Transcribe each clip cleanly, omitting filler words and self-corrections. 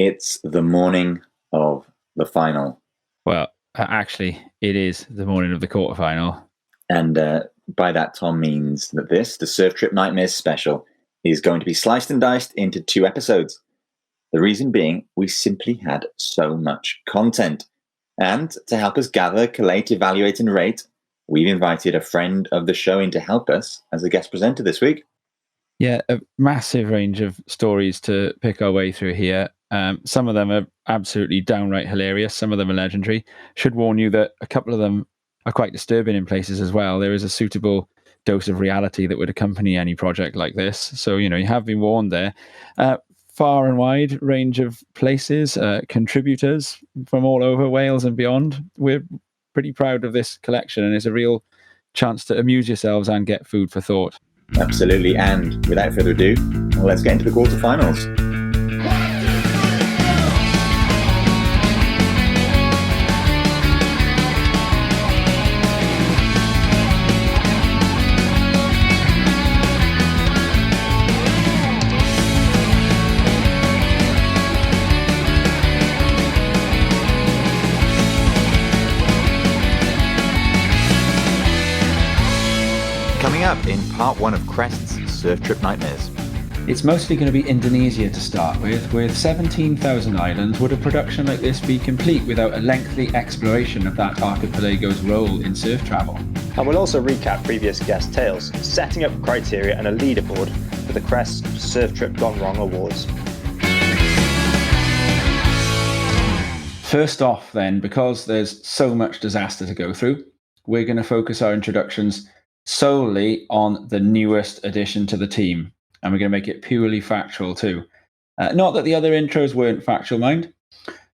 It's the morning of the final. Well, actually, it is the morning of the quarterfinal. And by that, Tom means that the Surf Trip Nightmares special, is going to be sliced and diced into 2 episodes. The reason being, we simply had so much content. And to help us gather, collate, evaluate, and rate, we've invited a friend of the show in to help us as a guest presenter this week. Yeah, a massive range of stories to pick our way through here. Some of them are absolutely downright hilarious. Some of them are legendary. Should warn you that a couple of them are quite disturbing in places as well. There is a suitable dose of reality that would accompany any project like this. So, you have been warned there. Far and wide range of places, contributors from all over Wales and beyond. We're pretty proud of this collection, and it's a real chance to amuse yourselves and get food for thought. Absolutely. And without further ado, let's get into the quarterfinals. Coming up in part 1 of Crest's Surf Trip Nightmares. It's mostly going to be Indonesia to start with 17,000 islands. Would a production like this be complete without a lengthy exploration of that archipelago's role in surf travel? And we'll also recap previous guest tales, setting up criteria and a leaderboard for the Crest Surf Trip Gone Wrong Awards. First off then, because there's so much disaster to go through, we're going to focus our introductions solely on the newest addition to the team, and we're going to make it purely factual too. Not that the other intros weren't factual, mind.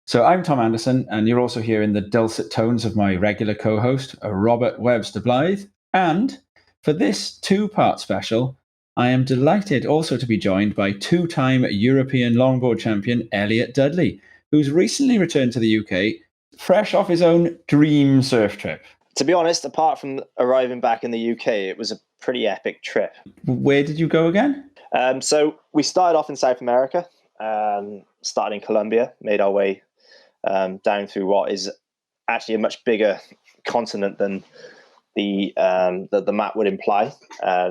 So I'm Tom Anderson, and you're also hearing the dulcet tones of my regular co-host, Robert Webster Blythe. And for this 2-part special, I am delighted also to be joined by 2-time European longboard champion Elliot Dudley, who's recently returned to the UK, fresh off his own dream surf trip. To be honest, apart from arriving back in the UK, it was a pretty epic trip. Where did you go again? So we started off in South America, started in Colombia, made our way down through what is actually a much bigger continent than the map would imply.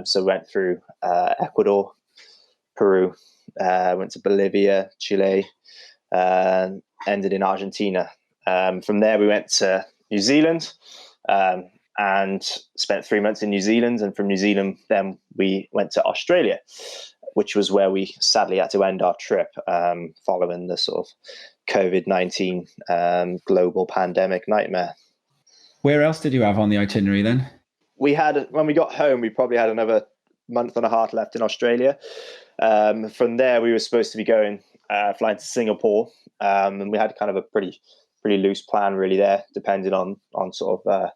So we went through Ecuador, Peru, went to Bolivia, Chile, ended in Argentina. From there, we went to New Zealand. And spent 3 months in New Zealand, and from New Zealand then we went to Australia, which was where we sadly had to end our trip following the sort of COVID-19 global pandemic nightmare. Where else did you have on the itinerary then? When we got home, we probably had another month and a half left in Australia. From there we were supposed to be flying to Singapore, and we had kind of a pretty loose plan really there, depending on sort of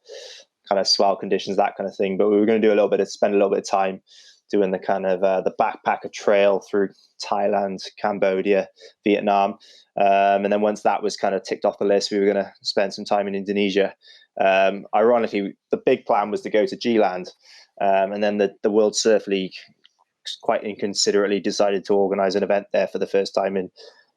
kind of swell conditions, that kind of thing. But we were going to spend a little bit of time doing the kind of the backpacker trail through Thailand, Cambodia, Vietnam. And then once that was kind of ticked off the list, we were going to spend some time in Indonesia. Ironically, the big plan was to go to G-Land. And then the World Surf League quite inconsiderately decided to organize an event there for the first time in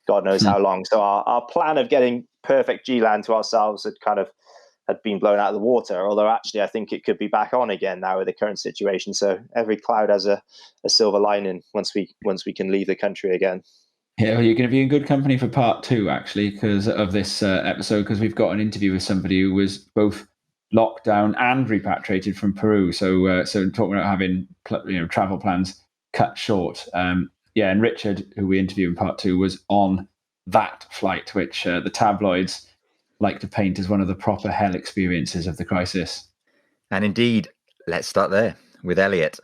God knows how long. So our plan of getting perfect G-Land to ourselves had been blown out of the water, although actually I think it could be back on again now with the current situation. So every cloud has a silver lining once we can leave the country again. Yeah, well, you're going to be in good company for part 2, actually, because of this episode, because we've got an interview with somebody who was both locked down and repatriated from Peru. So talking about having travel plans cut short. And Richard, who we interviewed in part 2, was on that flight, which the tabloids like to paint as one of the proper hell experiences of the crisis. And indeed, let's start there with Elliot.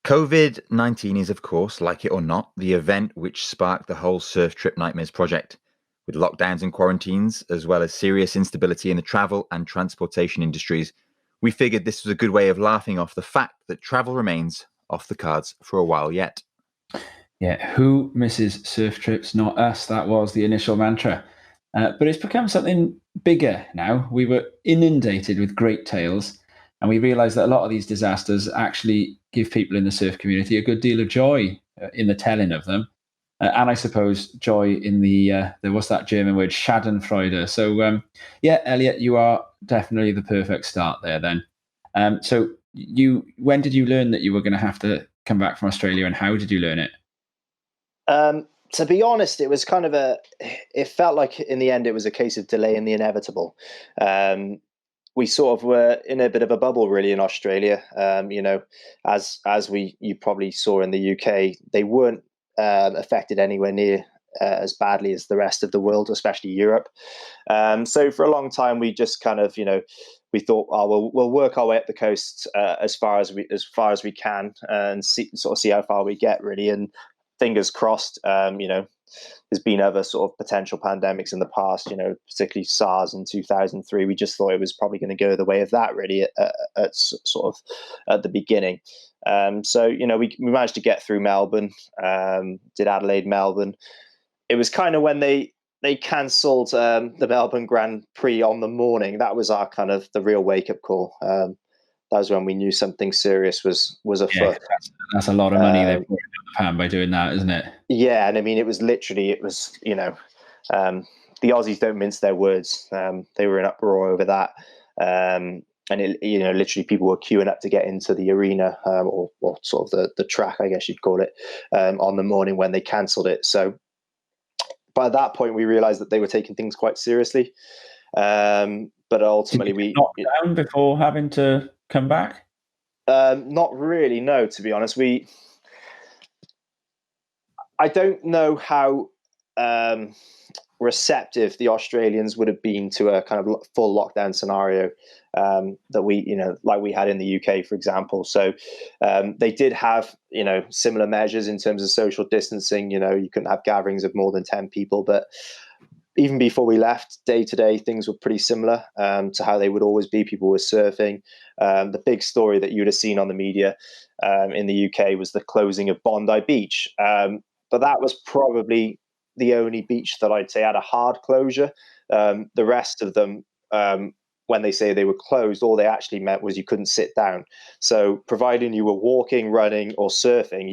COVID-19 is, of course, like it or not, the event which sparked the whole Surf Trip Nightmares project. With lockdowns and quarantines, as well as serious instability in the travel and transportation industries, we figured this was a good way of laughing off the fact that travel remains off the cards for a while yet. Yeah, who misses surf trips? Not us. That was the initial mantra. But it's become something bigger now. We were inundated with great tales, and we realised that a lot of these disasters actually give people in the surf community a good deal of joy in the telling of them. and I suppose joy in the what's that German word, Schadenfreude. So yeah, Elliot, you are definitely the perfect start there. Then, so when did you learn that you were going to have to come back from Australia, and how did you learn it? To be honest, it was kind of it felt like in the end it was a case of delaying the inevitable. We sort of were in a bit of a bubble really in Australia. As you probably saw in the UK, they weren't affected anywhere near as badly as the rest of the world, especially Europe. So for a long time, we just kind of, we thought, oh, we'll work our way up the coast as far as we can and see how far we get really. And fingers crossed, there's been other sort of potential pandemics in the past, particularly SARS in 2003. We just thought it was probably going to go the way of that really at sort of at the beginning. So, we managed to get through Melbourne, did Adelaide, Melbourne. It was kind of when they cancelled the Melbourne Grand Prix on the morning. That was our kind of the real wake up call. That was when we knew something serious was afoot. That's a lot of money they put in the pan by doing that, isn't it? Yeah, and I mean, it was the Aussies don't mince their words. They were in uproar over that, and literally people were queuing up to get into the arena or sort of the track, I guess you'd call it, on the morning when they cancelled it. So by that point, we realised that they were taking things quite seriously. But ultimately, we knocked down before having to come back. Not really, no. To be honest, I don't know how receptive the Australians would have been to a kind of full lockdown scenario that we, like we had in the UK, for example. So they did have, similar measures in terms of social distancing. You couldn't have gatherings of more than 10 people, but even before we left, day to day, things were pretty similar to how they would always be. People were surfing. The big story that you'd have seen on the media in the UK was the closing of Bondi Beach. But that was probably the only beach that I'd say had a hard closure. The rest of them, when they say they were closed, all they actually meant was you couldn't sit down. So providing you were walking, running, or surfing,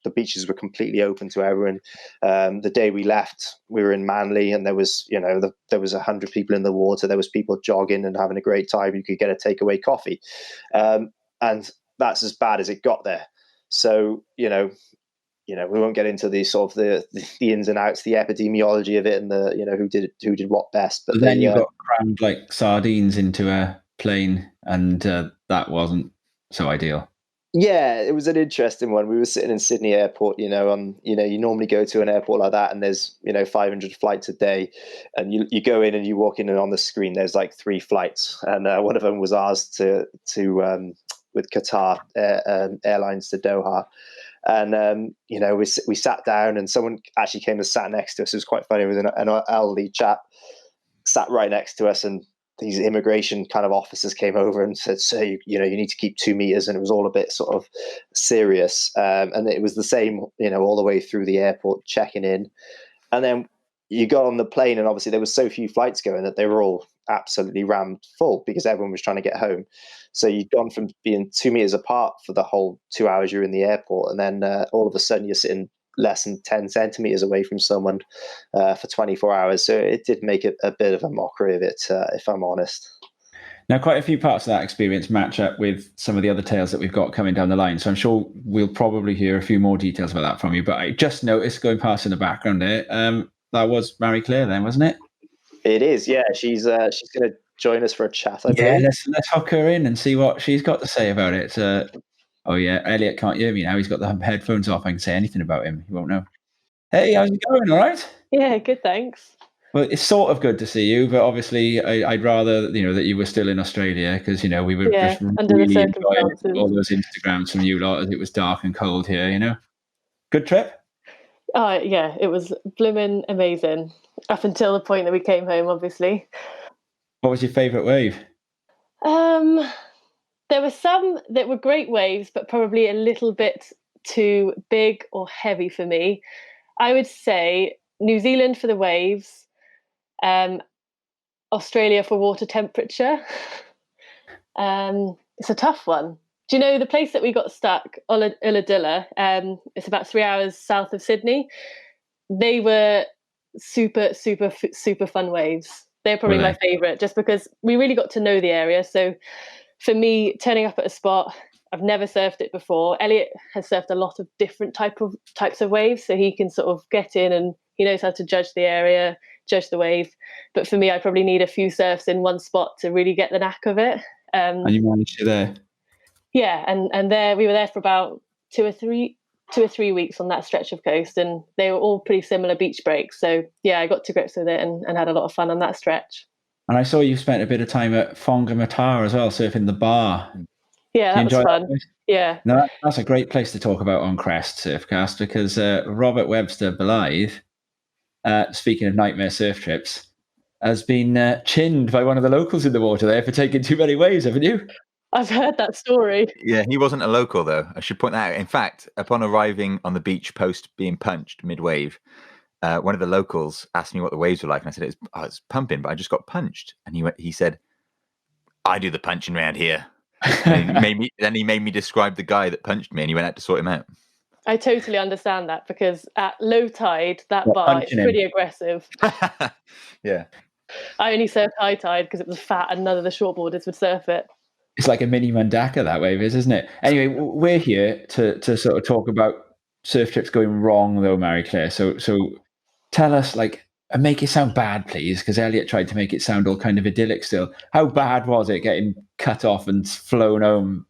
the beaches were completely open to everyone. The day we left, we were in Manly, and there was 100 people in the water. There was people jogging and having a great time. You could get a takeaway coffee, and that's as bad as it got there. So we won't get into the sort of the ins and outs, the epidemiology of it, and the who did what best. But then you got crammed like sardines into a plane, and that wasn't so ideal. Yeah, it was an interesting one. We were sitting in Sydney Airport, you normally go to an airport like that and there's, 500 flights a day, and you go in and you walk in and on the screen there's like 3 flights, and one of them was ours to with Qatar Airlines to Doha. And we sat down and someone actually came and sat next to us. It was quite funny. It was an elderly chap sat right next to us, and these immigration kind of officers came over and said, "So you need to keep 2 meters," and it was all a bit sort of serious. And it was the same, all the way through the airport checking in, and then you got on the plane, and obviously there was so few flights going that they were all absolutely rammed full because everyone was trying to get home. So you'd gone from being 2 meters apart for the whole 2 hours you're in the airport, and then all of a sudden you're sitting less than 10 centimeters away from someone for 24 hours. So it did make it a bit of a mockery of it, if I'm honest. Now, quite a few parts of that experience match up with some of the other tales that we've got coming down the line. So I'm sure we'll probably hear a few more details about that from you. But I just noticed going past in the background there, that was Marie Claire then, wasn't it? It is, yeah. She's going to join us for a chat, I believe. Let's hook her in and see what she's got to say about it. Oh yeah, Elliot can't hear me now. He's got the headphones off. I can say anything about him. He won't know. Hey, how's it going? All right? Yeah, good, thanks. Well, it's sort of good to see you, but obviously I'd rather, that you were still in Australia because, we were just really enjoying all those Instagrams from you lot as it was dark and cold here, Good trip? Oh, yeah, it was blooming amazing up until the point that we came home, obviously. What was your favourite wave? There were some that were great waves, but probably a little bit too big or heavy for me. I would say New Zealand for the waves, Australia for water temperature. It's a tough one. Do you know the place that we got stuck, Ulladulla? It's about 3 hours south of Sydney. they were super, super, super fun waves. They're probably my favorite, just because we really got to know the area. So for me, turning up at a spot, I've never surfed it before. Elliot has surfed a lot of different types of waves, so he can sort of get in and he knows how to judge the area, judge the wave. But for me, I probably need a few surfs in one spot to really get the knack of it. And you managed to there. Yeah, and there we were there for about 2 or 3 weeks on that stretch of coast, and they were all pretty similar beach breaks. So yeah, I got to grips with it and had a lot of fun on that stretch. And I saw you spent a bit of time at Whangamata as well, surfing the bar. Yeah, that was fun. Yeah. No, that's a great place to talk about on Crest Surfcast, because Robert Webster Blythe, speaking of nightmare surf trips, has been chinned by one of the locals in the water there for taking too many waves, haven't you? I've heard that story. Yeah, he wasn't a local, though. I should point that out. In fact, upon arriving on the beach post being punched mid-wave, one of the locals asked me what the waves were like, and I said, it's pumping, but I just got punched. And he said, I do the punching around here. And he made me describe the guy that punched me, and he went out to sort him out. I totally understand that, because at low tide, that bar is pretty aggressive. Yeah. I only surfed high tide because it was fat and none of the shortboarders would surf it. It's like a mini Mandaka, that wave is, isn't it? Anyway, we're here to sort of talk about surf trips going wrong, though, Marie-Claire. So tell us, and make it sound bad, please, because Elliot tried to make it sound all kind of idyllic still. How bad was it getting cut off and flown home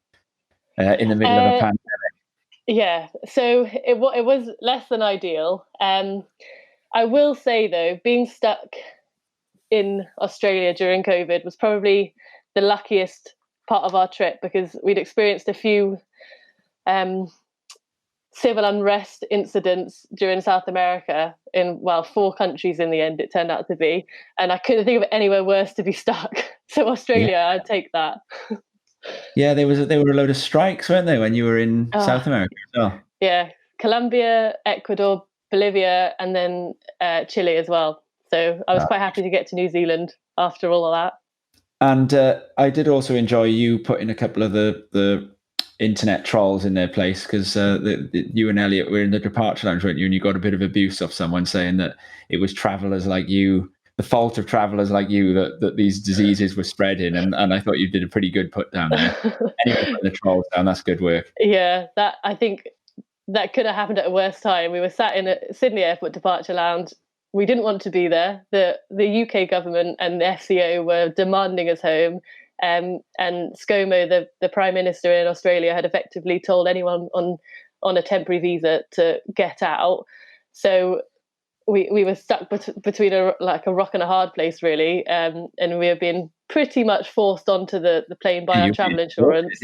in the middle of a pandemic? Yeah, so it was less than ideal. I will say, though, being stuck in Australia during COVID was probably the luckiest part of our trip, because we'd experienced a few civil unrest incidents during South America in 4 countries in the end it turned out to be, and I couldn't think of anywhere worse to be stuck. So Australia, yeah. I'd take that. Yeah, there were a load of strikes, weren't there, when you were in South America as well? Yeah, Colombia, Ecuador, Bolivia, and then Chile as well. So I was quite happy to get to New Zealand after all of that. And I did also enjoy you putting a couple of the internet trolls in their place, because you and Elliot were in the departure lounge, weren't you? And you got a bit of abuse off someone saying that it was travellers like you, the fault of travellers like you, that these diseases were spreading. And I thought you did a pretty good put down there. Anyway, putting the trolls down, that's good work. Yeah, I think that could have happened at a worse time. We were sat in a Sydney Airport departure lounge. We didn't want to be there. The UK government and the FCO were demanding us home. And ScoMo, the Prime Minister in Australia, had effectively told anyone on a temporary visa to get out. So we were stuck between a rock and a hard place, really. And we were being pretty much forced onto the plane by our travel insurance.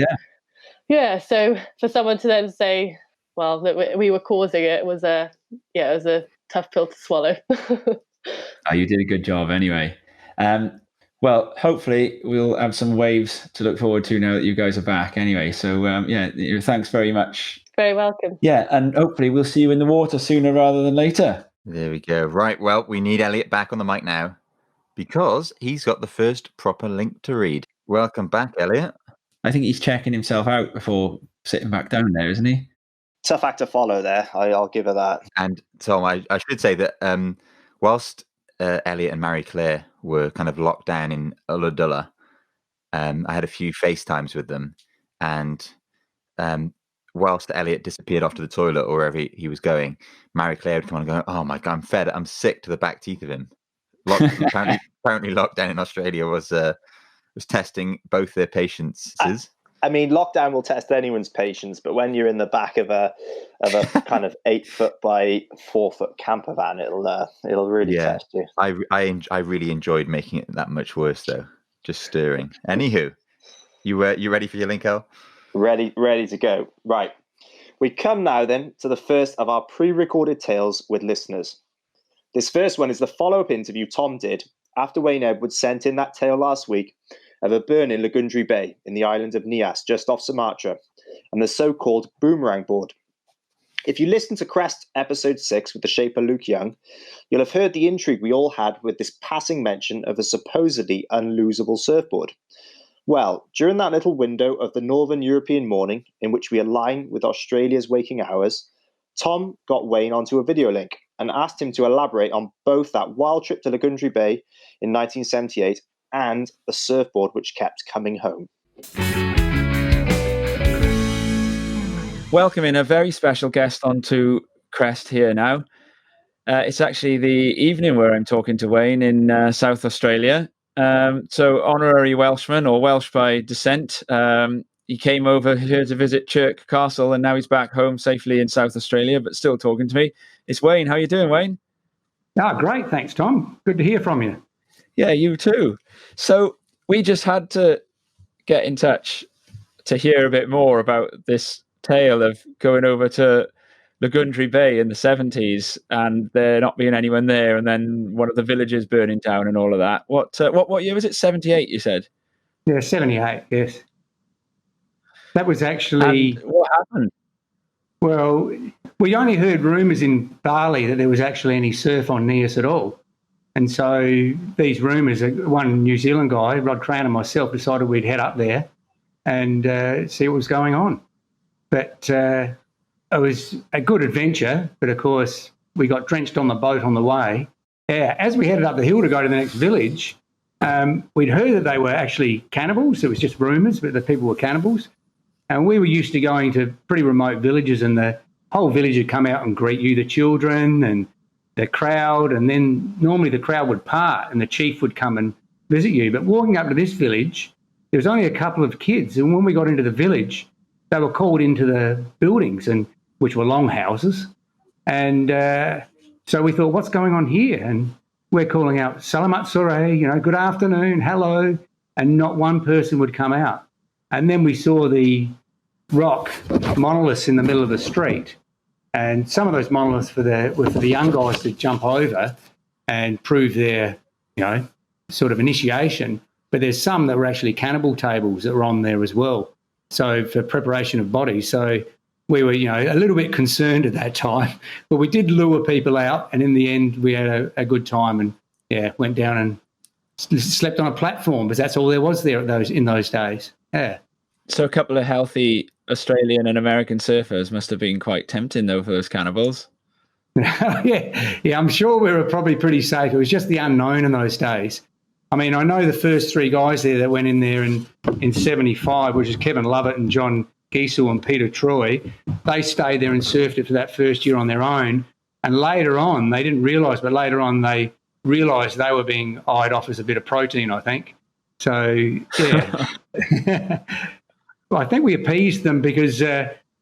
Yeah. So for someone to then say, well, that we were causing it, was a tough pill to swallow. You did a good job anyway. Well, hopefully we'll have some waves to look forward to now that you guys are back anyway. So thanks very much. Very welcome. Yeah, and hopefully we'll see you in the water sooner rather than later. There we go. Right, well, we need Elliot back on the mic now, because he's got the first proper link to read. Welcome back, Elliot. I think he's checking himself out before sitting back down there, isn't he? Tough act to follow there. I'll give her that. And Tom, I should say that whilst Elliot and Marie-Claire were kind of locked down in Ulladulla, I had a few FaceTimes with them, and whilst Elliot disappeared off to the toilet or wherever he was going, Marie-Claire would come on and go, "Oh my God, I'm fed. I'm sick to the back teeth of him." Apparently lockdown in Australia was testing both their patiences. I mean, lockdown will test anyone's patience, but when you're in the back of a kind of 8-foot by 4-foot camper van, it'll really test you. I really enjoyed making it that much worse, though. Just stirring. Anywho, you ready for your link, El? Ready to go. Right. We come now then to the first of our pre-recorded tales with listeners. This first one is the follow-up interview Tom did after Wayne Edwards sent in that tale last week of a burn in Lagundri Bay in the island of Nias, just off Sumatra, and the so-called boomerang board. If you listen to Crest episode 6 with the shaper Luke Young, you'll have heard the intrigue we all had with this passing mention of a supposedly unlosable surfboard. Well, during that little window of the Northern European morning, in which we align with Australia's waking hours, Tom got Wayne onto a video link, and asked him to elaborate on both that wild trip to Lagundri Bay in 1978 and the surfboard which kept coming home. Welcoming a very special guest onto Crest here now. It's actually the evening where I'm talking to Wayne in South Australia. So honorary Welshman, or Welsh by descent. He came over here to visit Chirk Castle, and now he's back home safely in South Australia, but still talking to me. It's Wayne. How you doing, Wayne? Great. Thanks, Tom. Good to hear from you. Yeah, you too. So we just had to get in touch to hear a bit more about this tale of going over to Lagundri Bay in the 70s and there not being anyone there, and then one of the villages burning down and all of that. What year was it? 78, you said? Yeah, 78, yes. That was actually... And what happened? Well, we only heard rumours in Bali that there was actually any surf on Neas at all. And so these rumours, one New Zealand guy, Rod Crown, and myself decided we'd head up there and see what was going on. But it was a good adventure, but of course we got drenched on the boat on the way. Yeah, as we headed up the hill to go to the next village, we'd heard that they were actually cannibals. It was just rumours, but the people were cannibals. And we were used to going to pretty remote villages, and the whole village would come out and greet you, the children and the crowd, and then normally the crowd would part and the chief would come and visit you. But walking up to this village, there was only a couple of kids, and when we got into the village, they were called into the buildings, and which were long houses. And so we thought, what's going on here? And we're calling out, Salamat sore, good afternoon, hello, and not one person would come out. And then we saw the rock monoliths in the middle of the street. And some of those monoliths were for the young guys to jump over and prove their, sort of initiation. But there's some that were actually cannibal tables that were on there as well. So for preparation of bodies. So we were, a little bit concerned at that time, but we did lure people out. And in the end, we had a good time and, went down and slept on a platform, because that's all there was there in those days. Yeah. So a couple of healthy Australian and American surfers must have been quite tempting, though, for those cannibals. Yeah, I'm sure we were probably pretty safe. It was just the unknown in those days. I mean, I know the first three guys there that went in there in 75, which is Kevin Lovett and John Giesel and Peter Troy. They stayed there and surfed it for that first year on their own. And later on, they didn't realise, but later on they realised they were being eyed off as a bit of protein, I think. So, yeah. I think we appeased them because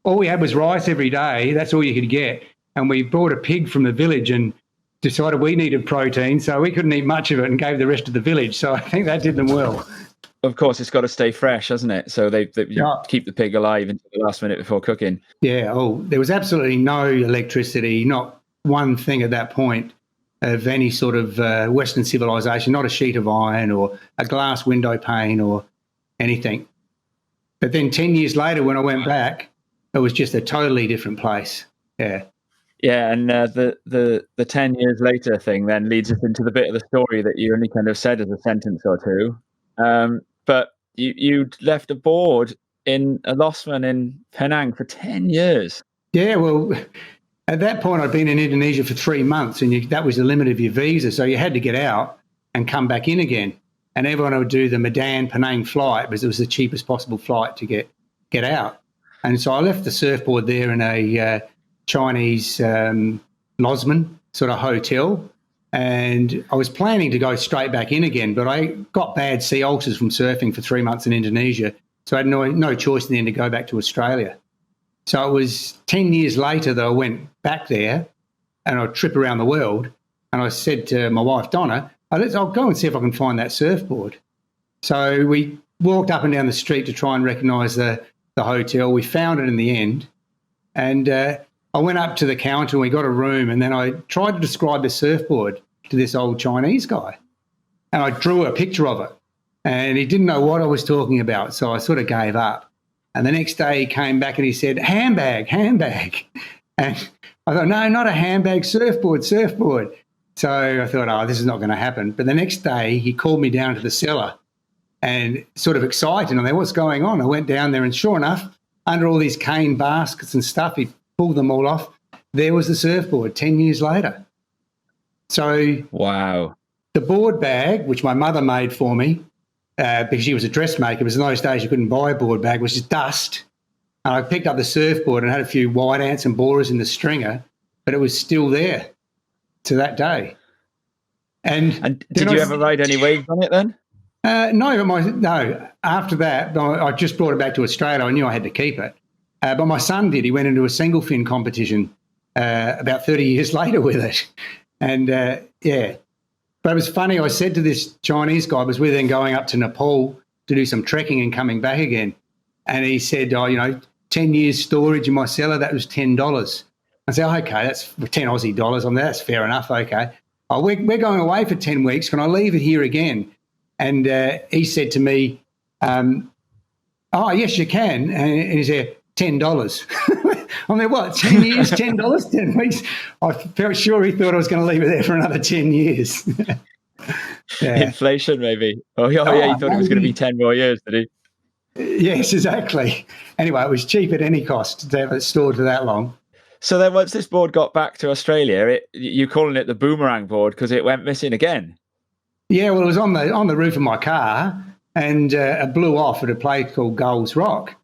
all we had was rice every day. That's all you could get. And we brought a pig from the village and decided we needed protein, so we couldn't eat much of it and gave the rest to the village. So I think that did them well. Of course, it's got to stay fresh, hasn't it? So they keep the pig alive until the last minute before cooking. Yeah. Oh, there was absolutely no electricity, not one thing at that point of any sort of Western civilization, not a sheet of iron or a glass window pane or anything. But then 10 years later, when I went back, it was just a totally different place. Yeah. Yeah, and the 10 years later thing then leads us into the bit of the story that you only kind of said as a sentence or two. But you left a board in a Losman in Penang for 10 years. Yeah, well, at that point I'd been in Indonesia for 3 months, and that was the limit of your visa. So you had to get out and come back in again. And everyone would do the Medan-Penang flight because it was the cheapest possible flight to get out. And so I left the surfboard there in a Chinese Losman sort of hotel, and I was planning to go straight back in again, but I got bad sea ulcers from surfing for 3 months in Indonesia, so I had no choice in the end to go back to Australia. So it was 10 years later that I went back there, and I'd trip around the world, and I said to my wife, Donna, I'll go and see if I can find that surfboard. So we walked up and down the street to try and recognise the hotel. We found it in the end, and I went up to the counter and we got a room, and then I tried to describe the surfboard to this old Chinese guy, and I drew a picture of it, and he didn't know what I was talking about, so I sort of gave up. And the next day he came back and he said, handbag. And I thought, no, not a handbag, surfboard. So I thought, this is not going to happen. But the next day he called me down to the cellar and sort of excited. And I thought, what's going on? I went down there, and sure enough, under all these cane baskets and stuff, he pulled them all off. There was the surfboard 10 years later. So Wow. the board bag, which my mother made for me, because she was a dressmaker, because in those days you couldn't buy a board bag, was just dust. And I picked up the surfboard and had a few white ants and borers in the stringer, but it was still there to that day. And did you ever ride any waves on it then? No. After that, I just brought it back to Australia. I knew I had to keep it. But my son did. He went into a single fin competition about 30 years later with it. And, But it was funny. I said to this Chinese guy, because we were then going up to Nepal to do some trekking and coming back again. And he said, 10 years storage in my cellar, that was $10. I said, okay, that's 10 Aussie dollars. That's fair enough, okay. Oh, we're going away for 10 weeks. Can I leave it here again? And he said to me, yes, you can. And he said, $10. I mean, what, 10 years, $10, 10 weeks? I felt sure he thought I was going to leave it there for another 10 years. Inflation, maybe. Oh, yeah, he thought it was going to be 10 more years, did he? Yes, exactly. Anyway, it was cheap at any cost to have it stored for that long. So then once this board got back to Australia, you're calling it the boomerang board because it went missing again? Yeah, well, it was on the roof of my car, and it blew off at a place called Gulls Rock.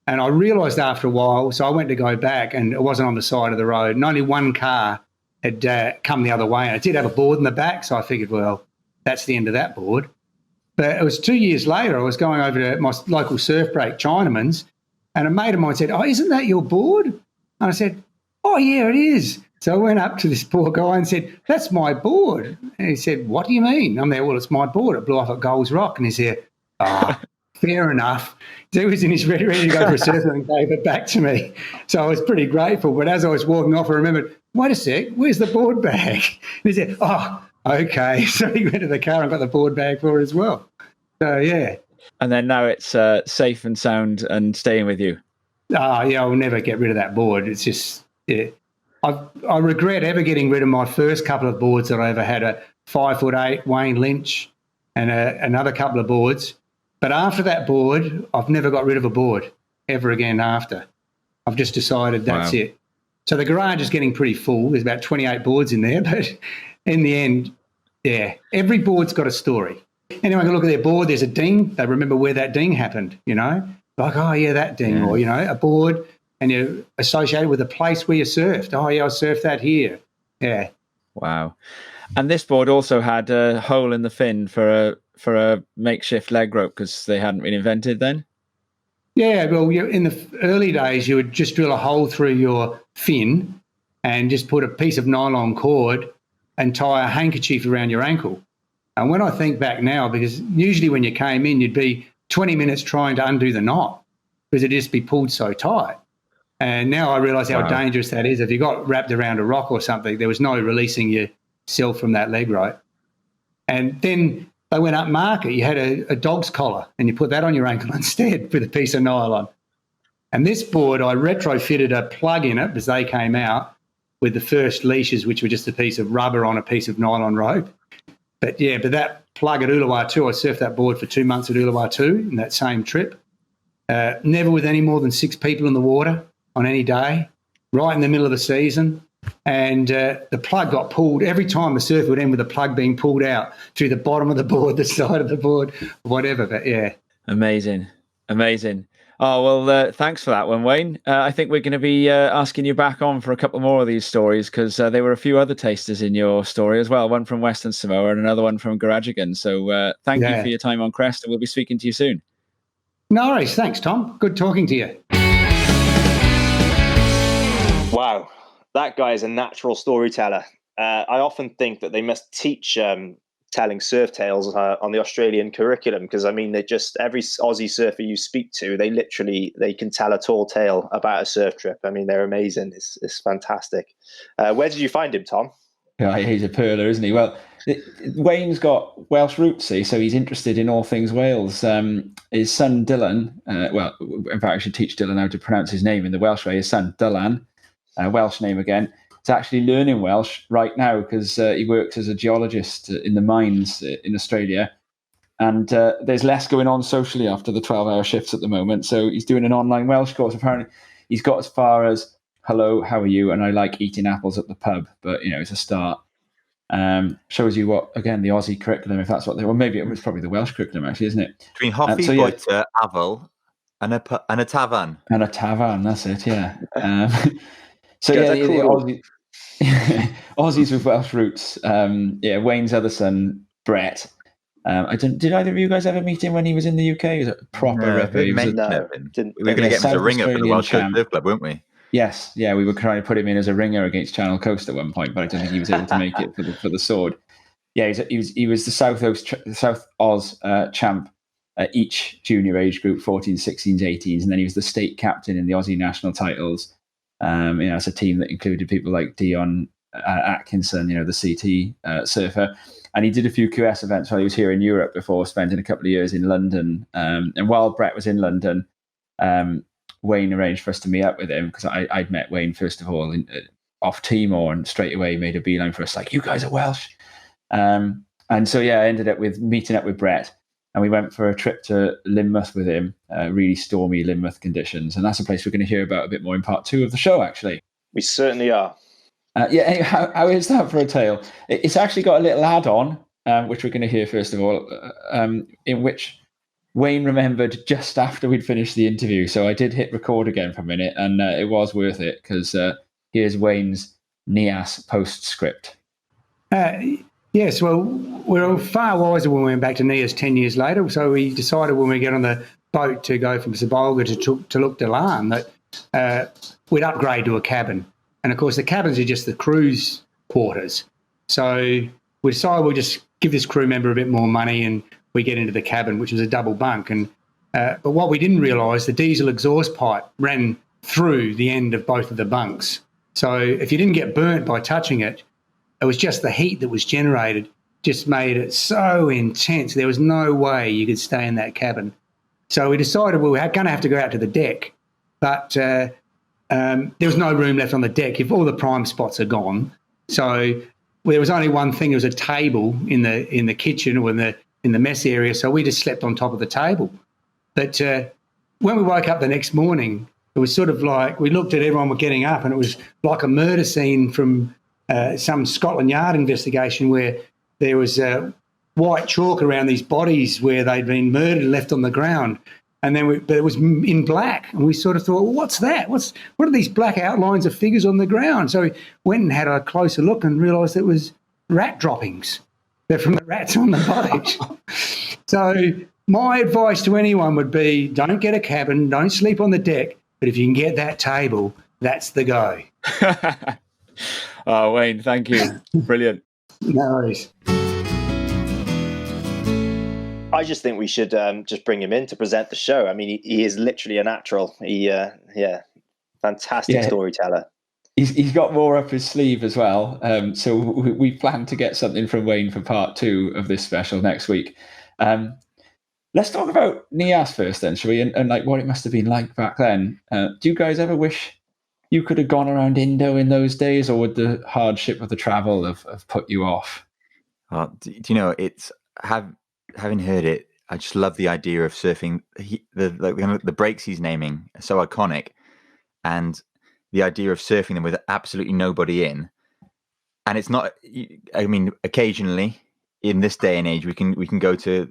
And I realised after a while, so I went to go back, and it wasn't on the side of the road. And only one car had come the other way, and it did have a board in the back, so I figured, well, that's the end of that board. But it was 2 years later, I was going over to my local surf break, Chinaman's, and a mate of mine said, oh, isn't that your board? And I said, oh, yeah, it is. So I went up to this poor guy and said, that's my board. And he said, what do you mean? I'm there, well, it's my board. It blew off at Gulls Rock. And he said, fair enough. So he was in his ready to go for a surf and gave it back to me. So I was pretty grateful. But as I was walking off, I remembered, wait a sec, where's the board bag? And he said, oh, okay. So he went to the car and got the board bag for it as well. So, yeah. And then now it's safe and sound and staying with you. Yeah, I'll never get rid of that board. It's just, yeah. I regret ever getting rid of my first couple of boards that I ever had, a 5'8" Wayne Lynch and another couple of boards. But after that board, I've never got rid of a board ever again after. I've just decided that's it. So the garage is getting pretty full. There's about 28 boards in there. But in the end, yeah, every board's got a story. Anyone can look at their board, there's a ding. They remember where that ding happened, Like, oh, yeah, that ding. Yeah. Or, a board, and you're associated with a place where you surfed. Oh, yeah, I surfed that here. Yeah. Wow. And this board also had a hole in the fin for a makeshift leg rope because they hadn't been invented then? Yeah, well, in the early days, you would just drill a hole through your fin and just put a piece of nylon cord and tie a handkerchief around your ankle. And when I think back now, because usually when you came in, you'd be 20 minutes trying to undo the knot because it'd just be pulled so tight. And now I realise how dangerous that is. If you got wrapped around a rock or something, there was no releasing yourself from that leg rope. And then they went up market. You had a dog's collar and you put that on your ankle instead with a piece of nylon. And this board, I retrofitted a plug in it because they came out with the first leashes, which were just a piece of rubber on a piece of nylon rope. But that plug at Uluwatu, I surfed that board for 2 months at Uluwatu in that same trip. Never with any more than 6 people in the water on any day, right in the middle of the season. And the plug got pulled. Every time the surf would end with the plug being pulled out through the bottom of the board, the side of the board, whatever. But, yeah. Amazing. Oh, well, thanks for that one, Wayne. I think we're going to be asking you back on for a couple more of these stories because there were a few other tasters in your story as well, one from Western Samoa and another one from Garagigan. So thank you for your time on Crest, and we'll be speaking to you soon. No worries. Thanks, Tom. Good talking to you. Wow. That guy is a natural storyteller. I often think that they must teach telling surf tales on the Australian curriculum because, every Aussie surfer you speak to, they can tell a tall tale about a surf trip. They're amazing. It's fantastic. Where did you find him, Tom? Yeah, he's a pearler, isn't he? Well, Wayne's got Welsh roots, so he's interested in all things Wales. His son Dylan, in fact, I should teach Dylan how to pronounce his name in the Welsh way. His son Dylan, Welsh name again, is actually learning Welsh right now because he works as a geologist in the mines in Australia. And there's less going on socially after the 12-hour shifts at the moment. So he's doing an online Welsh course. Apparently, he's got as far as, hello, how are you? And I like eating apples at the pub. But, it's a start. Shows you what, again, the Aussie curriculum, if that's what they were. Maybe it was probably the Welsh curriculum, actually, isn't it? Between Hoffi, Boiter, Avel, and a tavan. And a tavan, that's it, yeah. So Get yeah, a the cwrw. Aussies with Welsh roots. Wayne's other son, Brett. Did either of you guys ever meet him when he was in the UK? He was a proper ripper. He was We were going to get him as a ringer for the Welsh Surf Club, weren't we? Yes, yeah, we were trying to put him in as a ringer against Channel Coast at one point, but I don't think he was able to make it for the sword. Yeah, he was the South Oz champ each junior age group, 14s, 16s, 18s, and then he was the state captain in the Aussie national titles. It's a team that included people like Dion Atkinson, the CT surfer. And he did a few QS events while he was here in Europe before spending a couple of years in London. And while Brett was in London, Wayne arranged for us to meet up with him because I'd met Wayne, first of all, off Timor, and straight away made a beeline for us, like, you guys are Welsh. And so, I ended up with meeting up with Brett, and we went for a trip to Lynmouth with him, really stormy Lynmouth conditions. And that's a place we're going to hear about a bit more in part 2 of the show, actually. We certainly are. How is that for a tale? It's actually got a little add-on, which we're going to hear first of all, in which Wayne remembered just after we'd finished the interview. So I did hit record again for a minute, and it was worth it, because here's Wayne's NIAS postscript. Yes, well, we're far wiser when we went back to NIAS 10 years later. So we decided when we get on the boat to go from Sabolga to Luk Dalan that we'd upgrade to a cabin. And, of course, the cabins are just the crew's quarters. So we decided we'll just give this crew member a bit more money and we get into the cabin, which was a double bunk. And but what we didn't realise, the diesel exhaust pipe ran through the end of both of the bunks. So if you didn't get burnt by touching it, it was just the heat that was generated just made it so intense. There was no way you could stay in that cabin. So we decided we were going to have to go out to the deck, but there was no room left on the deck if all the prime spots are gone. So there was only one thing. It was a table in the kitchen or in the mess area. So we just slept on top of the table. But when we woke up the next morning, it was sort of like we looked at everyone were getting up, and it was like a murder scene from some Scotland Yard investigation where there was white chalk around these bodies where they'd been murdered and left on the ground. And then, but it was in black, and we sort of thought, well, what's that? What are these black outlines of figures on the ground? So we went and had a closer look and realised it was rat droppings. They're from the rats on the boat. So my advice to anyone would be, don't get a cabin, don't sleep on the deck, but if you can get that table, that's the go. Oh, Wayne, thank you. Brilliant. No worries. I just think we should just bring him in to present the show. I mean, he is literally a natural. Fantastic storyteller. He's got more up his sleeve as well. So we plan to get something from Wayne for part 2 of this special next week. Let's talk about NIAS first then, shall we? And like what it must have been like back then. Do you guys ever wish you could have gone around Indo in those days, or would the hardship of the travel have put you off? Do you know, it's having heard it, I just love the idea of surfing. The breaks he's naming are so iconic, and the idea of surfing them with absolutely nobody in. And it's not, I mean, occasionally in this day and age, we can go to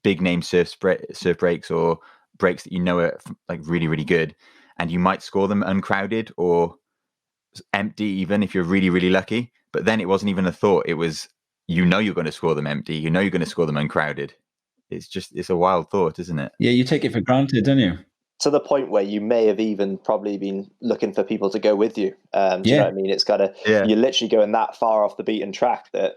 big name surf breaks or breaks that are like really, really good, and you might score them uncrowded or empty, even if you're really, really lucky. But then it wasn't even a thought. It was, you're going to score them empty. You're going to score them uncrowded. It's a wild thought, isn't it? Yeah, you take it for granted, don't you? To the point where you may have even probably been looking for people to go with you. Do you know what I mean? It's you're literally going that far off the beaten track that,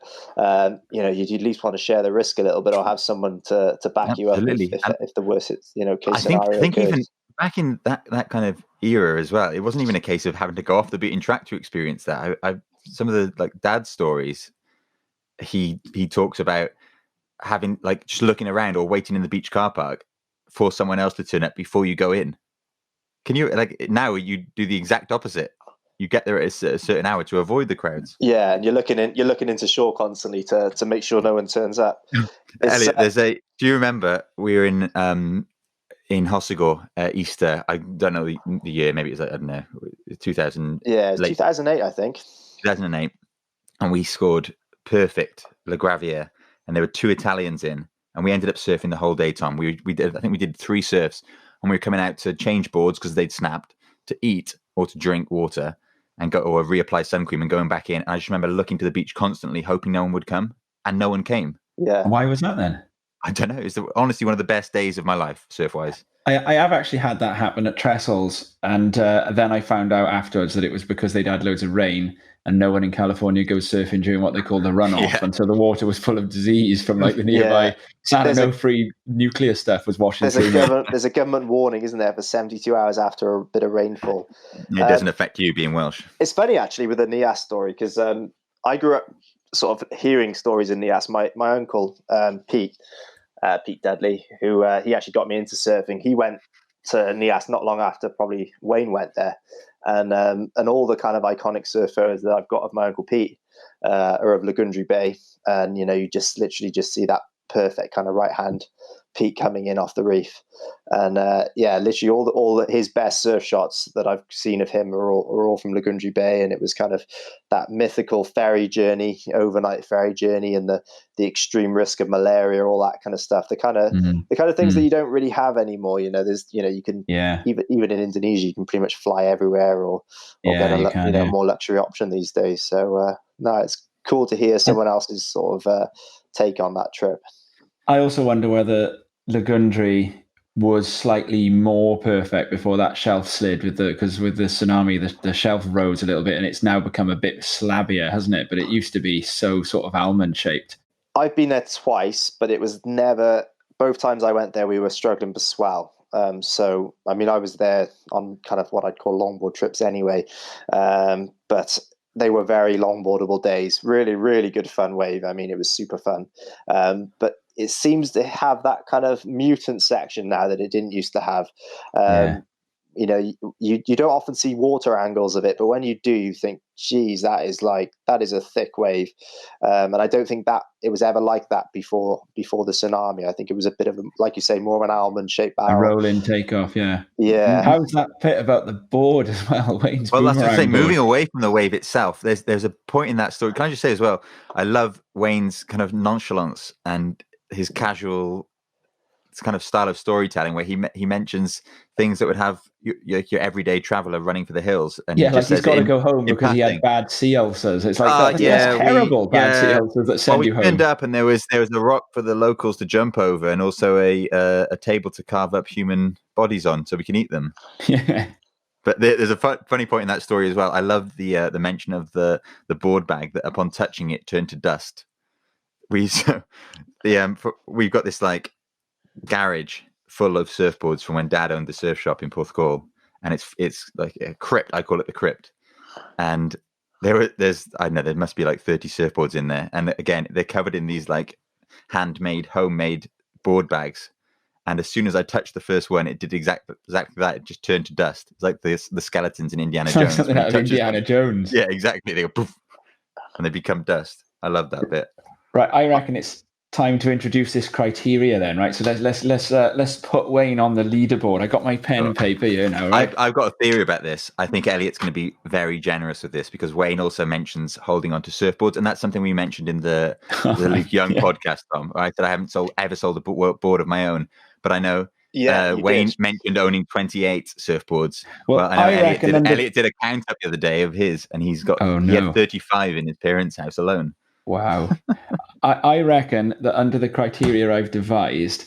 you'd at least want to share the risk a little bit or have someone to back you up if the worst case scenario. I think even back in that kind of era as well, it wasn't even a case of having to go off the beaten track to experience that. Some of the like Dad's stories, he talks about having like just looking around or waiting in the beach car park for someone else to turn up before you go in. Can you, like, now you do the exact opposite? You get there at a certain hour to avoid the crowds. Yeah, and you're looking into shore constantly to make sure no one turns up. Elliot, do you remember we were in Hossegor Easter? I don't know the year. Maybe it was, I don't know, 2000. Yeah, 2008, I think. 2008, and we scored perfect La Gravier, and there were 2 Italians in, and we ended up surfing the whole day, Tom. I think we did 3 surfs, and we were coming out to change boards because they'd snapped, to eat or to drink water, and go or reapply sun cream and going back in. And I just remember looking to the beach constantly, hoping no one would come, and no one came. Yeah. Why was that then? I don't know. It's honestly one of the best days of my life, surf-wise. I have actually had that happen at Trestles, and then I found out afterwards that it was because they'd had loads of rain, and no one in California goes surfing during what they call the runoff, and so the water was full of disease from like the nearby free nuclear stuff was washing through. There's a government warning, isn't there, for 72 hours after a bit of rainfall. It doesn't affect you being Welsh. It's funny actually with the Nias story, because I grew up sort of hearing stories in Nias. My uncle Pete Dudley, who he actually got me into surfing. He went to Nias not long after probably Wayne went there, and all the kind of iconic surf photos that I've got of my uncle Pete are of Lagundri Bay, and you just literally just see that perfect kind of right hand peak coming in off the reef, and literally all his best surf shots that I've seen of him are all from Lagundri Bay, and it was kind of that mythical overnight ferry journey, and the extreme risk of malaria, all that kind of stuff. The kind of things that you don't really have anymore. There's you can even in Indonesia you can pretty much fly everywhere or get a more luxury option these days. So no, it's cool to hear someone else's sort of take on that trip. I also wonder whether Lagundri was slightly more perfect before that shelf slid because with the tsunami, the shelf rose a little bit, and it's now become a bit slabbier, hasn't it? But it used to be so sort of almond shaped. I've been there twice, but it was never. Both times I went there, we were struggling for swell. So I mean, I was there on kind of what I'd call longboard trips anyway, but they were very longboardable days. Really, really good fun wave. I mean, it was super fun. But it seems to have that kind of mutant section now that it didn't used to have. You don't often see water angles of it, but when you do, you think, geez, that is a thick wave. And I don't think that it was ever like that before the tsunami. I think it was a bit of, like you say, more of an almond shaped barrel. A roll-in takeoff, yeah. Yeah. How's that bit about the board as well? Wayne's well, that's what I'm saying. board. Moving away from the wave itself, there's a point in that story. Can I just say as well, I love Wayne's kind of nonchalance and his casual kind of style of storytelling, where he mentions things that would have your everyday traveler running for the hills, and he's got to go home because he had bad sea ulcers. It's like that's terrible bad sea ulcers that send you home. We turned up and there was a rock for the locals to jump over, and also a table to carve up human bodies on so we can eat them. Yeah. But there's a funny point in that story as well. I love the mention of the board bag that upon touching it turned to dust. We've got this like garage full of surfboards from when Dad owned the surf shop in Porthcawl, and it's like a crypt. I call it the crypt. And there's I don't know, there must be like 30 surfboards in there, and again they're covered in these like homemade board bags. And as soon as I touched the first one, it did exactly that. It just turned to dust. It's like the skeletons in Indiana Jones. Something out of Indiana Jones. Yeah, exactly. They go poof, and they become dust. I love that bit. Right, I reckon it's time to introduce this criteria then, right? So let's put Wayne on the leaderboard. I got my pen and paper here now, right? I've got a theory about this. I think Elliot's going to be very generous with this because Wayne also mentions holding on to surfboards, and that's something we mentioned in the Luke Young podcast, Tom. Right, that I haven't ever sold a board of my own, but I know Wayne mentioned owning 28 surfboards. Well, I know Elliot did a count up the other day of his, and he had 35 in his parents' house alone. Wow. I reckon that under the criteria I've devised,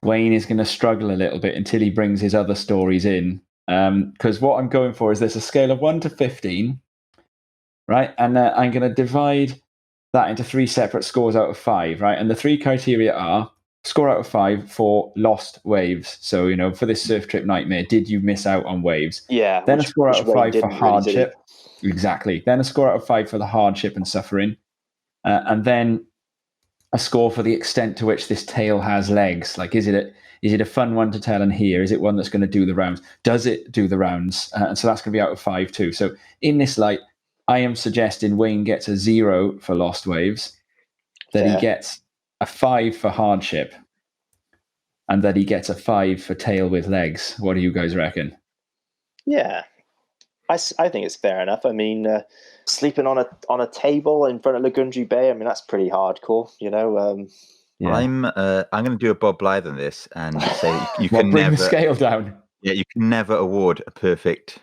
Wayne is going to struggle a little bit until he brings his other stories in. Because what I'm going for is there's a scale of 1 to 15, right? And I'm going to divide that into 3 separate scores out of 5, right? And the 3 criteria are score out of 5 for lost waves. So, for this surf trip nightmare, did you miss out on waves? Yeah. Then a score out of 5 for hardship. Exactly. Then a score out of 5 for the hardship and suffering. And then a score for the extent to which this tale has legs. Like, is it a fun one to tell and hear? Is it one that's going to do the rounds? Does it do the rounds? And so that's going to be out of 5 too. So in this light, I am suggesting Wayne gets a 0 for lost waves, that he gets a 5 for hardship, and that he gets a 5 for tail with legs. What do you guys reckon? Yeah, I think it's fair enough. I mean, sleeping on a table in front of Lagundry Bay. I mean, that's pretty hardcore, you know. Yeah. I'm going to do a Bob Blythe on this and say that you Well, can bring never the scale down. Yeah, you can never award a perfect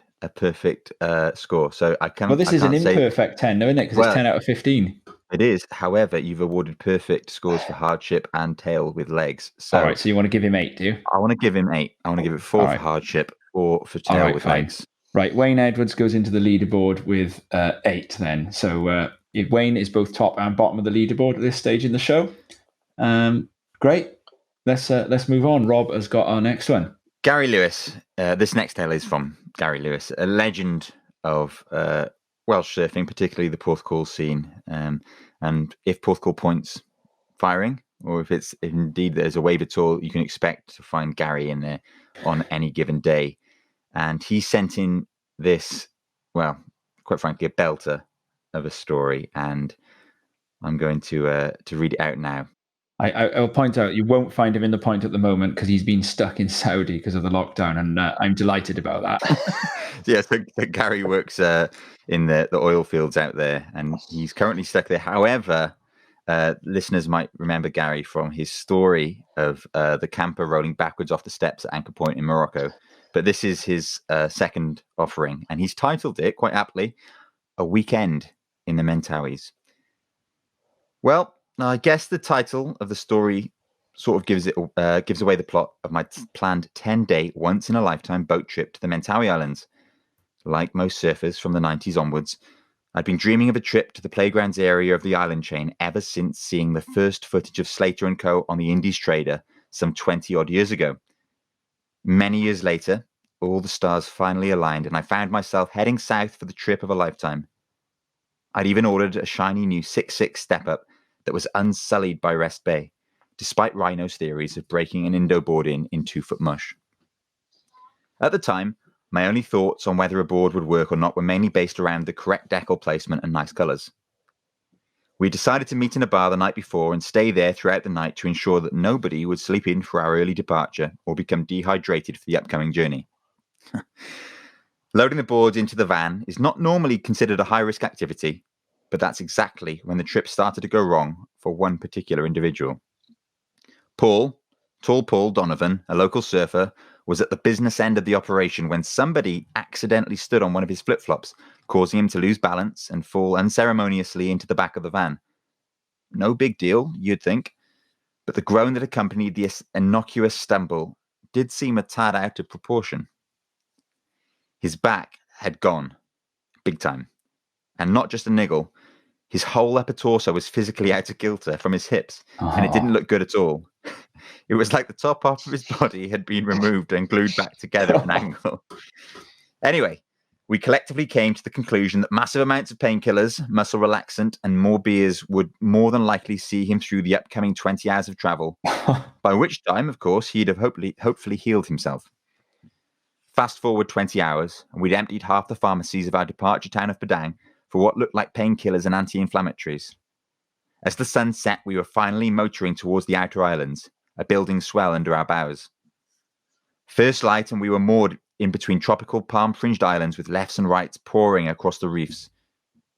score. So I can't. Well, this I is an can't say imperfect 10, isn't it? Because Well- it's 10 out of 15. it is. However, you've awarded perfect scores for hardship and tail with legs. So All right, so you want to give him 8, do you? I want to give him 8. I want to give it 4 All for right. hardship, 4 for All tail right, with fine. legs. Right, Wayne Edwards goes into the leaderboard with 8 then. So Wayne is both top and bottom of the leaderboard at this stage in the show. Great. Let's move on. Rob has got our next one. Gary Lewis. This next tale is from Gary Lewis, a legend of Welsh surfing, particularly the Porthcawl scene. And if Porthcawl points firing, or if indeed there's a wave at all, you can expect to find Gary in there on any given day. And he sent in this, well, quite frankly, a belter of a story, and I'm going to read it out now. I'll point out, you won't find him in the point at the moment because he's been stuck in Saudi because of the lockdown, and I'm delighted about that. Yeah, so Gary works in the oil fields out there, and he's currently stuck there. However, listeners might remember Gary from his story of the camper rolling backwards off the steps at Anchor Point in Morocco. But this is his second offering, and he's titled it, quite aptly, A Weekend in the Mentawais. Well, I guess the title of the story sort of gives away the plot of my planned 10-day, once-in-a-lifetime boat trip to the Mentawai Islands. Like most surfers from the 90s onwards, I'd been dreaming of a trip to the playgrounds area of the island chain ever since seeing the first footage of Slater & Co. on the Indies Trader some 20-odd years ago. Many years later, all the stars finally aligned, and I found myself heading south for the trip of a lifetime. I'd even ordered a shiny new 6.6 step-up that was unsullied by Rest Bay, despite Rhino's theories of breaking an Indo board in 2-foot mush. At the time, my only thoughts on whether a board would work or not were mainly based around the correct decal placement and nice colours. We decided to meet in a bar the night before and stay there throughout the night to ensure that nobody would sleep in for our early departure or become dehydrated for the upcoming journey. Loading the boards into the van is not normally considered a high-risk activity, but that's exactly when the trip started to go wrong for one particular individual. Paul, Tall Paul Donovan, a local surfer, was at the business end of the operation when somebody accidentally stood on one of his flip-flops, causing him to lose balance and fall unceremoniously into the back of the van. No big deal, you'd think, but the groan that accompanied the innocuous stumble did seem a tad out of proportion. His back had gone, big time, and not just a niggle. His whole upper torso was physically out of kilter from his hips, and it didn't look good at all. It was like the top half of his body had been removed and glued back together at an angle. Anyway, we collectively came to the conclusion that massive amounts of painkillers, muscle relaxant, and more beers would more than likely see him through the upcoming 20 hours of travel, by which time, of course, he'd have hopefully healed himself. Fast forward 20 hours, and we'd emptied half the pharmacies of our departure town of Padang for what looked like painkillers and anti-inflammatories. As the sun set, we were finally motoring towards the outer islands, a building swell under our bows. First light, and we were moored in between tropical palm-fringed islands with lefts and rights pouring across the reefs.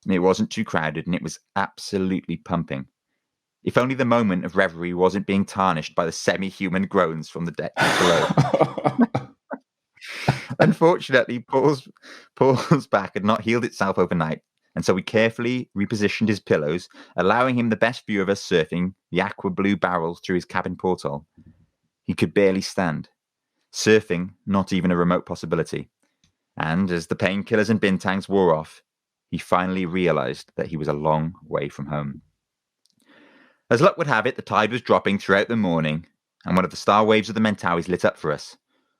It wasn't too crowded, and it was absolutely pumping. If only the moment of reverie wasn't being tarnished by the semi-human groans from the deck below. Unfortunately, Paul's back had not healed itself overnight, and so we carefully repositioned his pillows, allowing him the best view of us surfing the aqua blue barrels through his cabin porthole. He could barely stand. Surfing, not even a remote possibility. And as the painkillers and bintangs wore off, he finally realized that he was a long way from home. As luck would have it, the tide was dropping throughout the morning, and one of the star waves of the Mentawais lit up for us,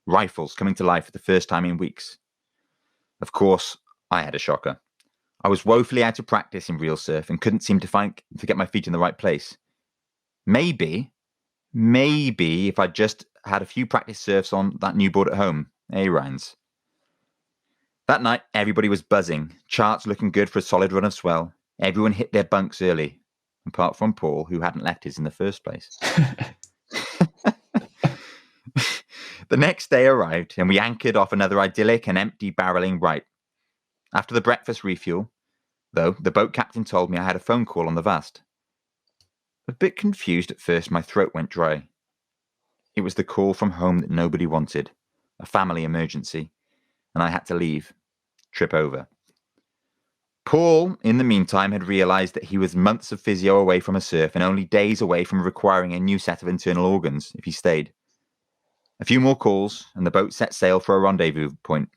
rifles coming to life for the first time in weeks. Of course, I had a shocker. I was woefully out of practice in real surf and couldn't seem to get my feet in the right place. Maybe if I'd just had a few practice surfs on that new board at home, Ryan's. That night, everybody was buzzing, charts looking good for a solid run of swell. Everyone hit their bunks early, apart from Paul, who hadn't left his in the first place. The next day arrived, and we anchored off another idyllic and empty barreling right. After the breakfast refuel, though, the boat captain told me I had a phone call on the Vast. A bit confused at first, my throat went dry. It was the call from home that nobody wanted, a family emergency, and I had to leave. Trip over. Paul, in the meantime, had realised that he was months of physio away from a surf and only days away from requiring a new set of internal organs if he stayed. A few more calls, and the boat set sail for a rendezvous point.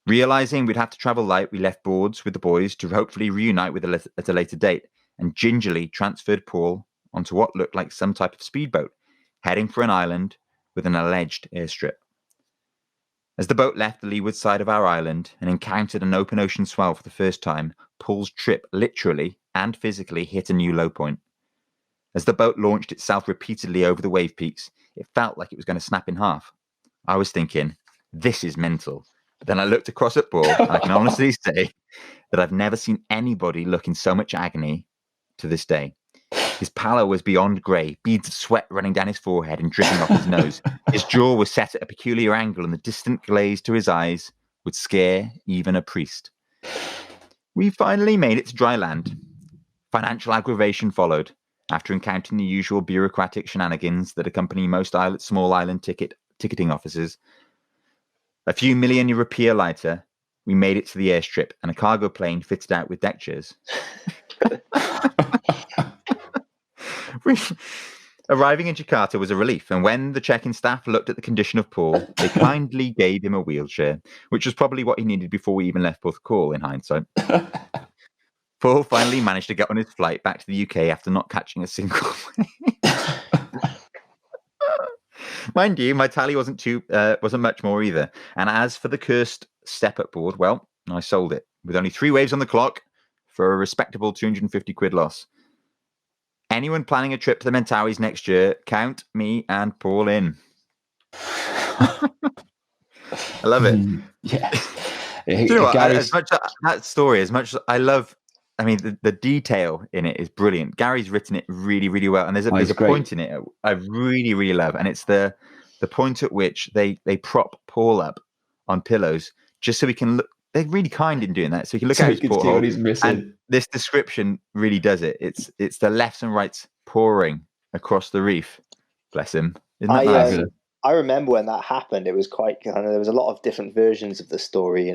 Realising we'd have to travel light, we left boards with the boys to hopefully reunite at a later date, and gingerly transferred Paul onto what looked like some type of speedboat, heading for an island with an alleged airstrip. As the boat left the leeward side of our island and encountered an open ocean swell for the first time, Paul's trip literally and physically hit a new low point. As the boat launched itself repeatedly over the wave peaks, it felt like it was going to snap in half. I was thinking, this is mental. But then I looked across at Paul, and I can honestly say that I've never seen anybody look in so much agony to this day. His pallor was beyond grey, beads of sweat running down his forehead and dripping off his nose. His jaw was set at a peculiar angle, and the distant glaze to his eyes would scare even a priest. We finally made it to dry land. Financial aggravation followed, after encountering the usual bureaucratic shenanigans that accompany most small island ticketing offices. A few million rupiah later, we made it to the airstrip, and a cargo plane fitted out with deck chairs. Arriving in Jakarta was a relief, and when the check-in staff looked at the condition of Paul, they kindly gave him a wheelchair, which was probably what he needed before we even left Port Call, in hindsight. Paul finally managed to get on his flight back to the UK after not catching a single wave. Mind you, my tally wasn't much more either. And as for the cursed step-up board, well, I sold it with only 3 waves on the clock for a respectable 250 quid loss. Anyone planning a trip to the Mentawais next year, count me and Paul in. I love it. Yeah. Do you know what? As much that story, as much as I love, I mean, the detail in it is brilliant. Gary's written it really, really well, and there's a point in it I really, really love, and it's the point at which they prop Paul up on pillows just so we can look. They're really kind in doing that, so he can look at his porthole. What he's missing. And this description really does it. It's the lefts and rights pouring across the reef. Bless him. Isn't that nice? I remember when that happened. It was quite. There was a lot of different versions of the story.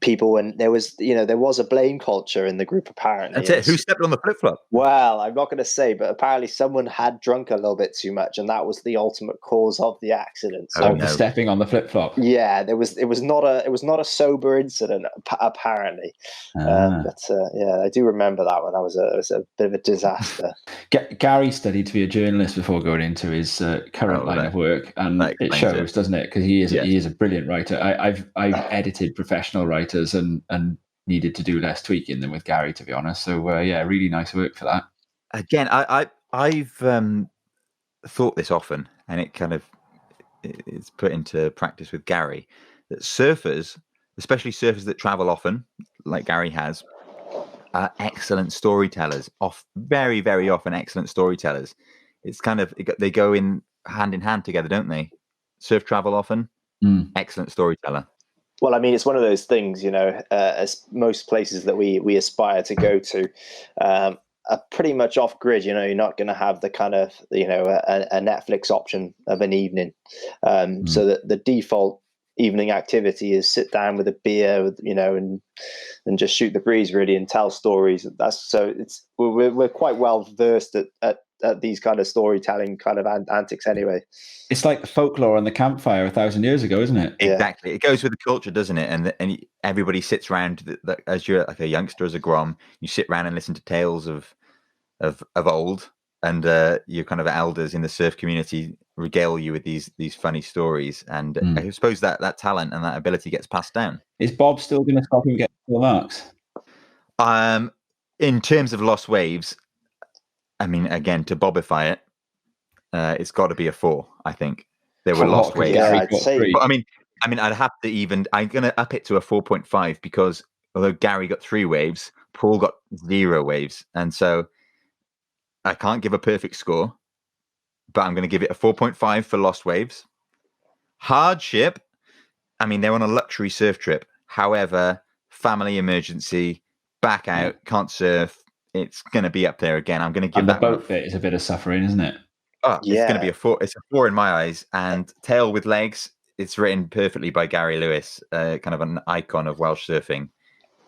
People, and there was a blame culture in the group apparently. That's it. Who stepped on the flip-flop? Well, I'm not going to say, but apparently someone had drunk a little bit too much, and that was the ultimate cause of the accident. So stepping on the flip-flop. Yeah, it was not a sober incident apparently. Yeah, I do remember that one. That was a bit of a disaster. Gary studied to be a journalist before going into his current line of work, and it shows, doesn't it? Because he is a brilliant writer. I've edited professional writers and needed to do less tweaking than with Gary, to be honest. So really nice work for that. Again, I've thought this often, and it kind of it's put into practice with Gary, that surfers, especially surfers that travel often, like Gary has, are excellent storytellers. Very, very often excellent storytellers. It's kind of, they go in hand together, don't they? Surf travel often, excellent storyteller. Well, I mean, it's one of those things, as most places that we aspire to go to are pretty much off grid. You're not going to have the kind of, a Netflix option of an evening. So that the default evening activity is sit down with a beer, and just shoot the breeze really and tell stories. We're quite well versed at these kind of storytelling kind of antics anyway. It's like the folklore on the campfire 1,000 years ago, isn't it? Exactly. It goes with the culture, doesn't it? And everybody sits around, as you're like a youngster, as a grom, you sit around and listen to tales of old, and your kind of elders in the surf community regale you with these funny stories. And I suppose that talent and that ability gets passed down. Is Bob still going to stop him getting full marks? In terms of lost waves, I mean, again, to bobify it, it's got to be a 4. I think there were lost waves. Yeah, I'd say. But I mean, I'd have to I'm going to up it to a 4.5 because although Gary got 3 waves, Paul got 0 waves, and so I can't give a perfect score. But I'm going to give it a 4.5 for lost waves. Hardship. I mean, they're on a luxury surf trip. However, family emergency. back out, can't surf. It's going to be up there again. I'm going to give And the that one. boat bit is a bit of suffering, isn't it? Oh, Yeah. it's going to be a 4. It's a 4 in my eyes. And Tail with Legs, it's written perfectly by Gary Lewis, kind of an icon of Welsh surfing.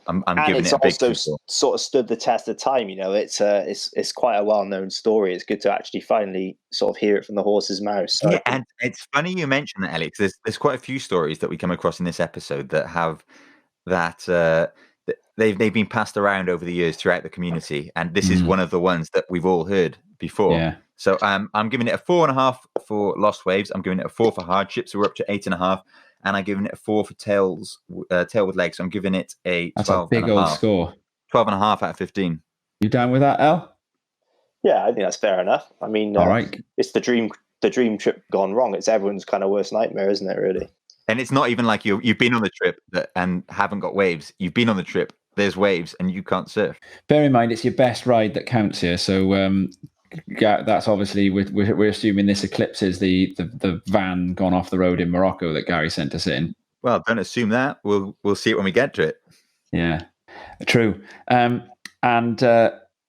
I'm giving it a big also 2. sort of stood the test of time. You know, it's quite a well-known story. It's good to actually finally sort of hear it from the horse's mouth. So Yeah, and it's funny you mentioned that, Alex. There's quite a few stories that we come across in this episode that have that they've been passed around over the years throughout the community, and this is one of the ones that we've all heard before. Yeah. So I'm giving it a 4.5 for Lost Waves. I'm giving it a 4 for Hardships. So we're up to 8.5, and I'm giving it a 4 for Tail with Legs. So I'm giving it a 12. That's a big old score. 12.5 out of 15. You down with that, El? yeah, I think that's fair enough. I mean, All right. it's the dream trip gone wrong. It's everyone's kind of worst nightmare, isn't it? Really. And it's not even like you've been on the trip and haven't got waves. You've been on the trip, there's waves, and you can't surf. Bear in mind, it's your best ride that counts here. So that's obviously, we're assuming this eclipses the van gone off the road in Morocco that Gary sent us in. Well, don't assume that. We'll see it when we get to it. Yeah, true. And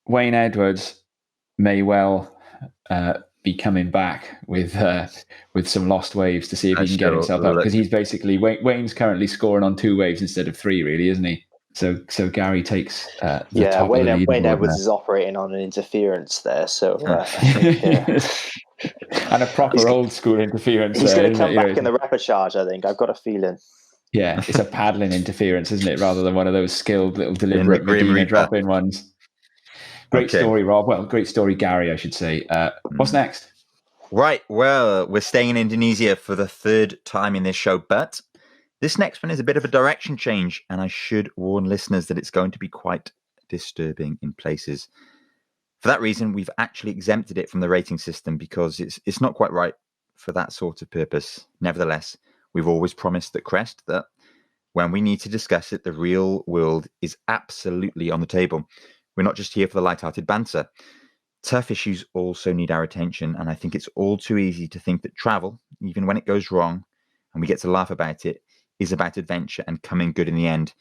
Wayne Edwards may well be coming back with some Lost Waves to see if he can get himself up, because he's basically Wayne's currently scoring on 2 waves instead of 3, really, isn't he? So Gary takes top of the leaderboard Wayne Edwards there. is operating on an interference there, so and a proper old school interference. He's going to come back know, in the repechage, I think. I've got a feeling. Yeah, it's a paddling interference, isn't it, rather than one of those skilled little deliberate Medina drop-in ones. Great story, Rob. Well, great story, Gary, I should say. What's next? Right. Well, we're staying in Indonesia for the 3rd time in this show, but this next one is a bit of a direction change, and I should warn listeners that it's going to be quite disturbing in places. For that reason, we've actually exempted it from the rating system because it's not quite right for that sort of purpose. Nevertheless, we've always promised at Crest that when we need to discuss it, the real world is absolutely on the table. We're not just here for the light-hearted banter. Tough issues also need our attention, and I think it's all too easy to think that travel, even when it goes wrong, and we get to laugh about it, is about adventure and coming good in the end.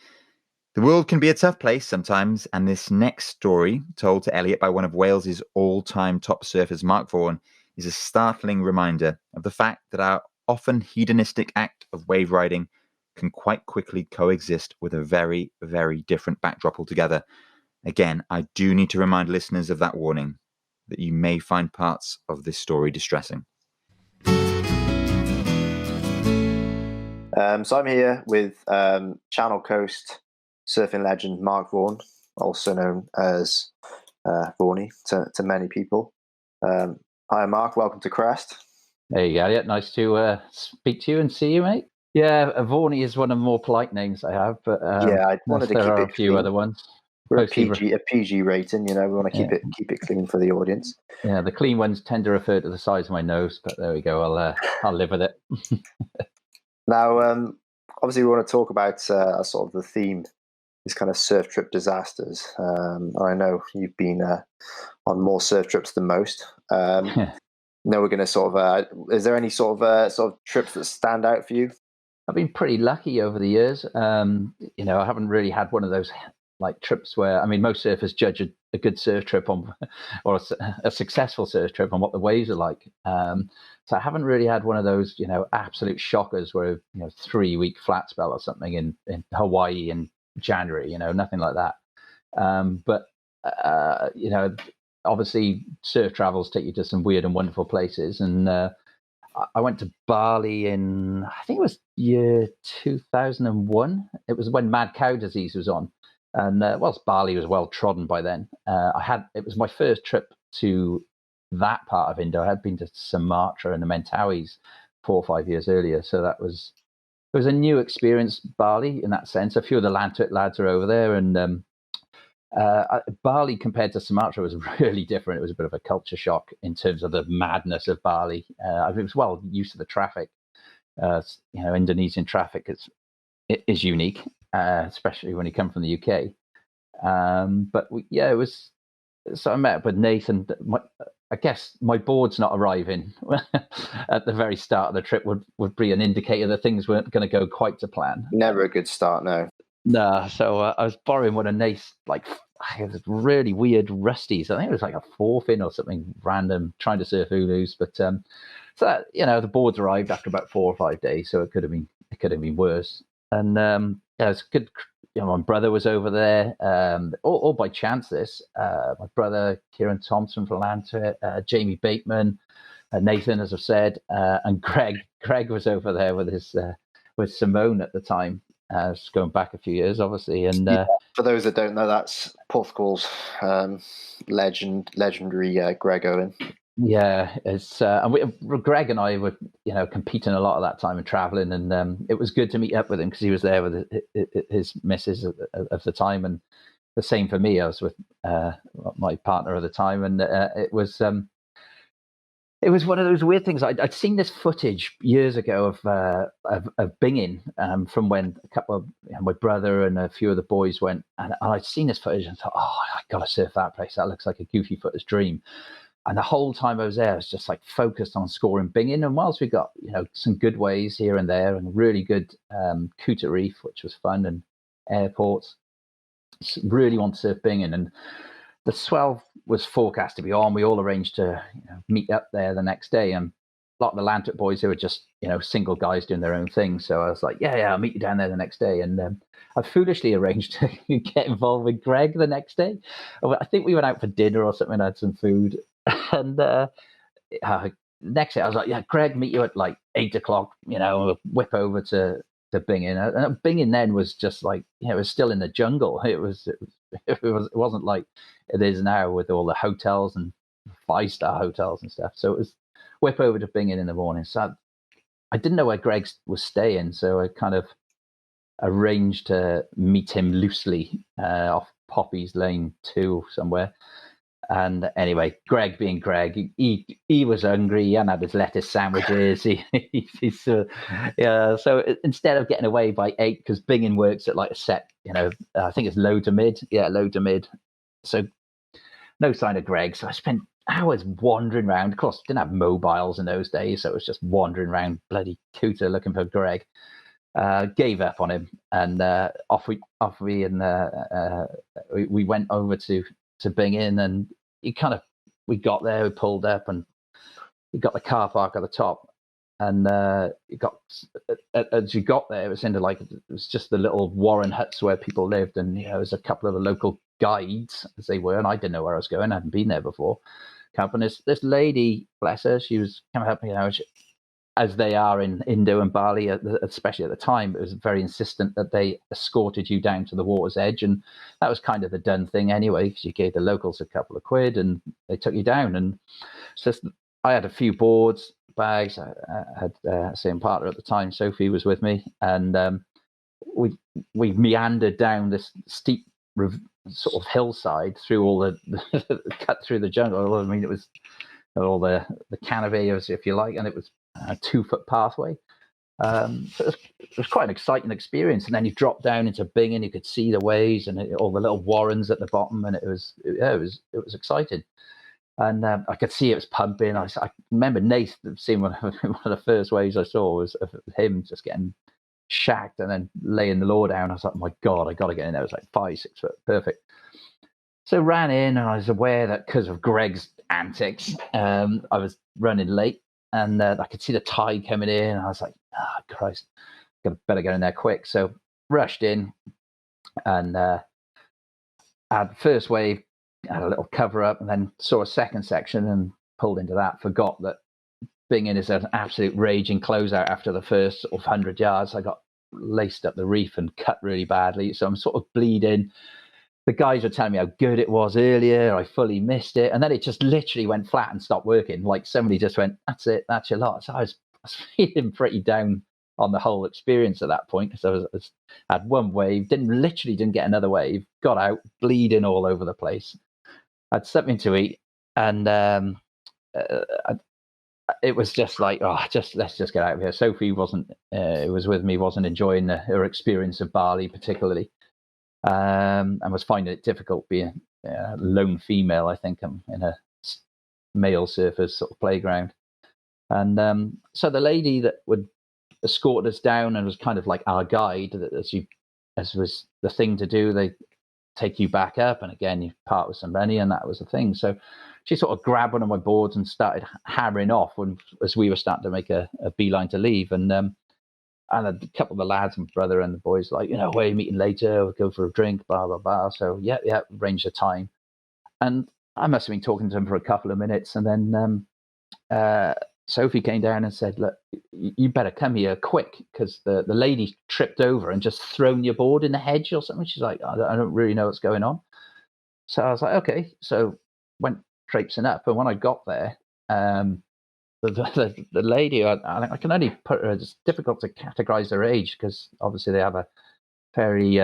The world can be a tough place sometimes, and this next story, told to Elliot by one of Wales's all-time top surfers, Mark Vaughan, is a startling reminder of the fact that our often hedonistic act of wave riding can quite quickly coexist with a very, very different backdrop altogether. Again, I do need to remind listeners of that warning, that you may find parts of this story distressing. So I'm here with Channel Coast surfing legend Mark Vaughan, also known as Vaughny to many people. Hi, Mark. Welcome to Crest. Hey, Elliot. Nice to speak to you and see you, mate. Yeah, Vaughny is one of the more polite names I have, but I wanted to keep there are it a few clean. other ones. We're a PG rating, we want to keep it clean for the audience. Yeah, the clean ones tend to refer to the size of my nose, but there we go. I'll live with it. Now, obviously, we want to talk about sort of the theme, these kind of surf trip disasters. I know you've been on more surf trips than most. Now we're going to sort of. Is there any sort of trips that stand out for you? I've been pretty lucky over the years. I haven't really had one of those like trips where, I mean, most surfers judge a good surf trip on, or a successful surf trip on what the waves are like. So I haven't really had one of those, absolute shockers where, 3-week flat spell or something in Hawaii in January, nothing like that. But obviously surf travels take you to some weird and wonderful places. And I went to Bali in, I think it was year 2001. It was when mad cow disease was on. And Bali was well trodden by then. It was my first trip to that part of Indo. I had been to Sumatra and the Mentawais 4 or 5 years earlier, so it was a new experience. Bali, in that sense, a few of the Lantuit lads are over there, and Bali compared to Sumatra was really different. It was a bit of a culture shock in terms of the madness of Bali. I was well used to the traffic. Indonesian traffic is unique. Especially when you come from the UK. It was. So I met up with Nathan. I guess my board's not arriving at the very start of the trip would be an indicator that things weren't going to go quite to plan. Never a good start, no. No, so I was borrowing one of Nate's, like, it was really weird rusties. I think it was like a 4-fin or something random, trying to surf Ulus. But so that, the boards arrived after about 4 or 5 days, so it could have been worse. And yeah, it's good. My brother was over there, all by chance. My brother Kieran Thompson from Atlanta, Jamie Bateman, Nathan, as I've said, and Greg. Greg was over there with Simone at the time. It's going back a few years, obviously. And for those that don't know, that's Portugal's legendary Greg Owen. Yeah, it's and Greg and I were, competing a lot at that time and traveling, and it was good to meet up with him because he was there with his missus of the time, and the same for me. I was with my partner at the time, and it was one of those weird things. I'd seen this footage years ago of Bingin from when a couple of my brother and a few of the boys went, and I'd seen this footage and thought, oh, I got to surf that place. That looks like a goofy footer's dream. And the whole time I was there, I was just like focused on scoring Bingin. And whilst we got, some good waves here and there and really good Kuta Reef, which was fun, and airports, really want to surf Bingin. And the swell was forecast to be on. We all arranged to meet up there the next day. And a lot of the Atlantic boys who were just, single guys doing their own thing. So I was like, yeah, I'll meet you down there the next day. And I foolishly arranged to get involved with Greg the next day. I think we went out for dinner or something, had some food. And next day I was like, yeah, Greg, meet you at like 8 o'clock, we'll whip over to Bingin. And Bingin then was just like, it was still in the jungle. It wasn't like it is now with all the hotels and 5-star hotels and stuff. So it was whip over to Bingin in the morning. So I didn't know where Greg was staying, so I kind of arranged to meet him loosely off Poppy's Lane 2 somewhere. And anyway, Greg being Greg, he was hungry. He hadn't had his lettuce sandwiches. So instead of getting away by 8, because Bingin works at like a set, I think it's low to mid. Yeah, low to mid. So no sign of Greg. So I spent hours wandering around. Of course, didn't have mobiles in those days, so it was just wandering around bloody Kuta looking for Greg. Gave up on him, and off we went over to Bingin, and we got there, we pulled up, and we got the car park at the top, and as you got there, it was just the little Warren huts where people lived, and there was a couple of the local guides, as they were, and I didn't know where I was going. I hadn't been there before. And this lady, bless her, she was coming up, as they are in Indo and Bali, especially at the time, it was very insistent that they escorted you down to the water's edge. And that was kind of the done thing anyway, because you gave the locals a couple of quid and they took you down. And so I had a few boards, bags. I had the same partner at the time, Sophie, was with me. And we meandered down this steep sort of hillside through all the cut through the jungle. I mean, it was all the canopies, if you like, and it was a 2-foot pathway. So it was quite an exciting experience. And then you drop down into Bingin, you could see the waves and all the little warrens at the bottom, and it was exciting. And I could see it was pumping. I remember Nate seeing one of the first waves I saw was of him just getting shacked and then laying the law down. I was like, oh my God, I got to get in there. It was like 5-6 foot, perfect. So ran in, and I was aware that because of Greg's antics, I was running late, and I could see the tide coming in, and I was like, oh, Christ, better get in there quick. So rushed in, and had first wave, had a little cover up, and then saw a second section and pulled into that. Forgot that Bingin is an absolute raging closeout after the first sort of 100 yards. I got laced up the reef and cut really badly, so I'm sort of bleeding. The guys were telling me how good it was earlier. I fully missed it. And then it just literally went flat and stopped working. Like somebody just went, that's it, that's your lot. So I was feeling pretty down on the whole experience at that point, because I had one wave, didn't get another wave, got out, bleeding all over the place. I had something to eat, and it was just like, let's just get out of here. Sophie was with me, wasn't enjoying her experience of Bali particularly. And was finding it difficult being a lone female, I think, in a male surfers sort of playground. And so the lady that would escort us down and was kind of like our guide, as you as was the thing to do, they take you back up, and again you part with some money, and that was the thing. So she sort of grabbed one of my boards and started hammering off as we were starting to make a beeline to leave. And a couple of the lads, my brother and the boys, like, where are you meeting later? We'll go for a drink, blah blah blah. So yeah, arrange the time. And I must have been talking to him for a couple of minutes, and then Sophie came down and said, "Look, you better come here quick, because the lady tripped over and just thrown your board in the hedge or something." She's like, I don't really know what's going on. So I was like, okay. So went traipsing up, and when I got there, the lady, I can only put her, it's difficult to categorize her age, because obviously they have a very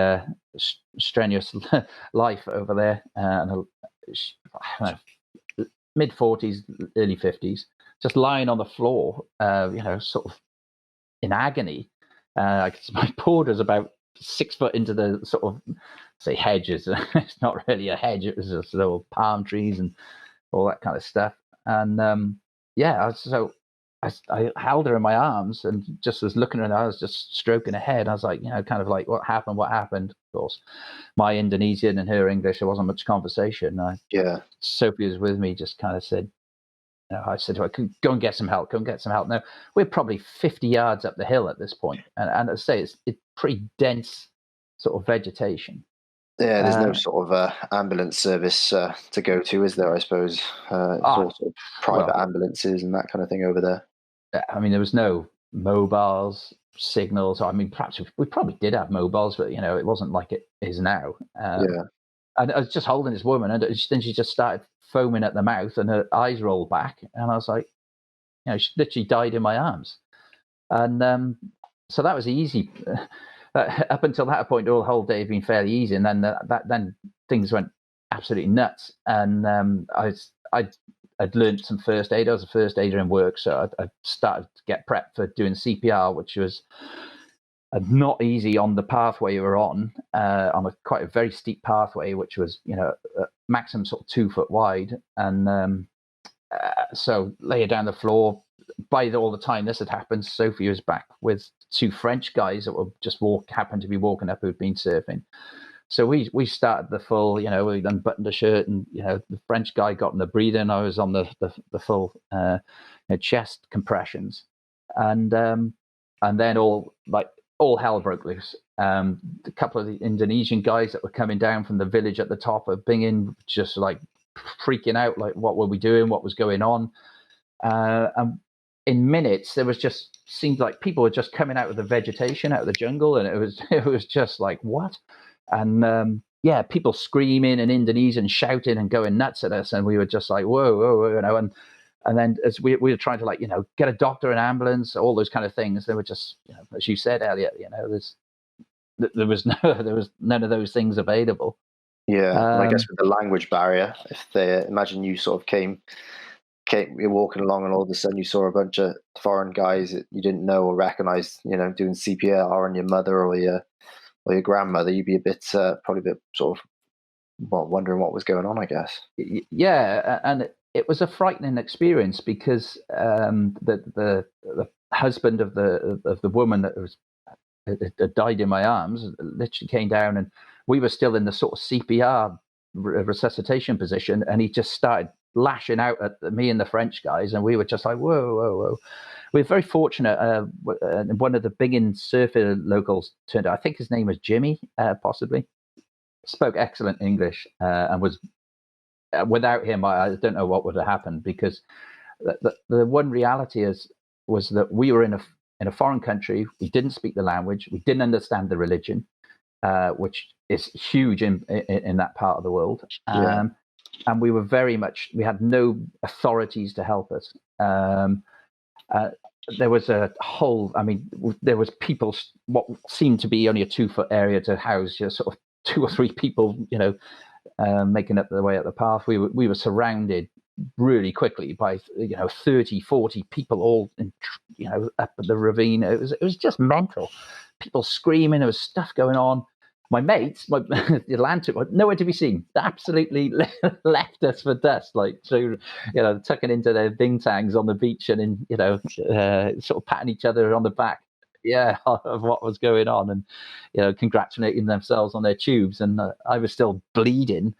strenuous life over there, and mid-40s, early 50s, just lying on the floor, sort of in agony. My board was about 6 foot into the sort of, say, hedges. It's not really a hedge. It was just little palm trees and all that kind of stuff. And so I held her in my arms and just was looking at her. I was just stroking her head. I was like, kind of like, what happened? Of course, my Indonesian and her English, there wasn't much conversation. Sophie was with me, just kind of said, I said to her, go and get some help. Now, we're probably 50 yards up the hill at this point. And as I say, it's pretty dense sort of vegetation. Yeah, there's no sort of ambulance service to go to, is there, I suppose? It's all sort of private ambulances and that kind of thing over there. I mean, there was no mobiles, signals. I mean, perhaps we probably did have mobiles, but, it wasn't like it is now. And I was just holding this woman, and then she just started foaming at the mouth, and her eyes rolled back. And I was like, she literally died in my arms. And so that was easy. Up until that point, the whole day had been fairly easy, and then then things went absolutely nuts. And I'd learned some first aid. I was a first aider in work, so I started to get prepped for doing CPR, which was not easy on the pathway we were on quite a very steep pathway, which was maximum sort of 2 foot wide. And so lay her down the floor. By all the time this had happened, Sophie was back with 2 French guys that were just happened to be walking up, who'd been surfing. So we started the full, we unbuttoned the shirt, and the French guy got in the breathing. I was on the full chest compressions, and then all hell broke loose. A couple of the Indonesian guys that were coming down from the village at the top of Bingin, just like freaking out, like, what were we doing? What was going on? And in minutes, seemed like people were just coming out of the vegetation, out of the jungle, and it was just like, what? And people screaming in Indonesian, shouting and going nuts at us, and we were just like, whoa, and then as we were trying to get a doctor, an ambulance, all those kind of things, they were just, as you said, Elliot, there was none of those things available. Yeah, I guess with the language barrier, if they imagine you sort of you're walking along, and all of a sudden you saw a bunch of foreign guys that you didn't know or recognized, doing CPR on your mother or your grandmother, you'd be a bit probably a bit sort of wondering what was going on, I guess. Yeah, and it was a frightening experience, because the husband of the woman that died in my arms literally came down, and we were still in the sort of CPR resuscitation position, and he just started lashing out at me and the French guys, and we were just like, whoa. We were very fortunate. One of the Bingin surfer locals turned out, I think his name was Jimmy, possibly, spoke excellent English, and was, without him, I don't know what would have happened, because the one reality was that we were in a foreign country. We didn't speak the language. We didn't understand the religion, which is huge in that part of the world. And we were we had no authorities to help us. There was there was people, what seemed to be only a 2 foot area to house just sort of 2 or 3 people, making up their way up the path. We were surrounded really quickly by 30, 40 people, all in, up the ravine. It was just mental. People screaming. There was stuff going on. My mates, the Atlantic, nowhere to be seen. They absolutely left us for dust, tucking into their bing tangs on the beach, and sort of patting each other on the back. of what was going on, and congratulating themselves on their tubes, and I was still bleeding.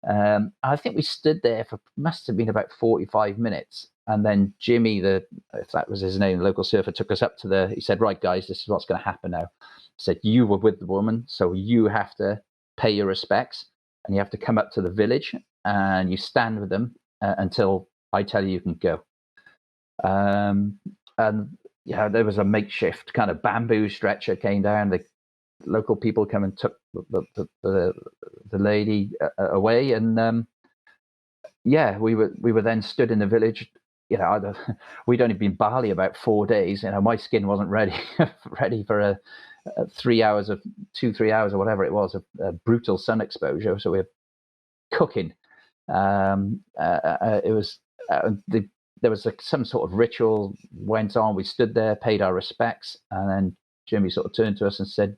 I think we stood there for must have been about 45 minutes, and then Jimmy, if that was his name, the local surfer, took us up to he said, right guys, this is what's going to happen now. He said, you were with the woman, so you have to pay your respects, and you have to come up to the village and you stand with them until I tell you can go. And there was a makeshift kind of bamboo stretcher came down. The local people come and took the lady away, and we were then stood in the village. We'd only been in Bali about 4 days. My skin wasn't ready for 3 hours of 2-3 hours or whatever it was of brutal sun exposure. So we were cooking. It was there was some sort of ritual went on. We stood there, paid our respects, and then Jimmy sort of turned to us and said,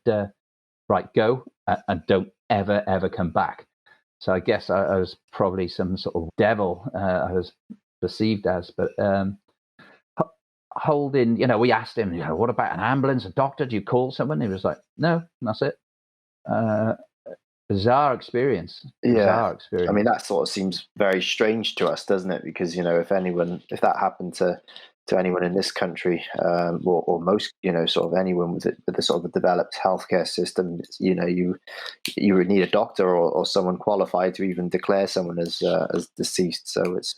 right, go, and don't ever come back. So I guess I was probably some sort of devil, I was perceived as, but holding, we asked him, what about an ambulance, a doctor, do you call someone? He was like, no, that's it. Bizarre experience. I mean, that sort of seems very strange to us, doesn't it? Because if that happened to anyone in this country, or most, sort of anyone with the sort of a developed healthcare system, you would need a doctor or someone qualified to even declare someone as deceased. So it's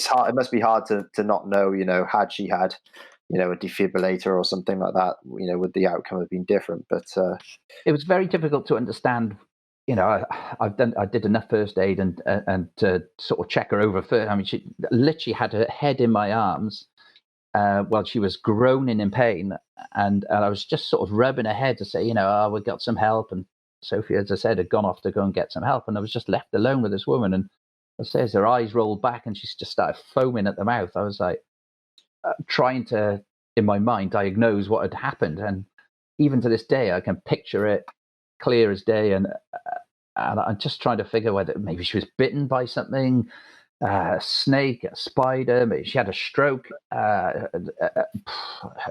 hard. It must be hard to not know. Had she had a defibrillator or something like that, would the outcome have been different? But it was very difficult to understand. I did enough first aid and to sort of check her over first. I mean, she literally had her head in my arms while she was groaning in pain, and I was just sort of rubbing her head to say, we got some help. And Sophie, as I said, had gone off to go and get some help, and I was just left alone with this woman. And as her eyes rolled back and she just started foaming at the mouth, I was like, trying to, in my mind, diagnose what had happened. And even to this day, I can picture it clear as day. And I'm just trying to figure whether maybe she was bitten by something, a snake, a spider, maybe she had a stroke, a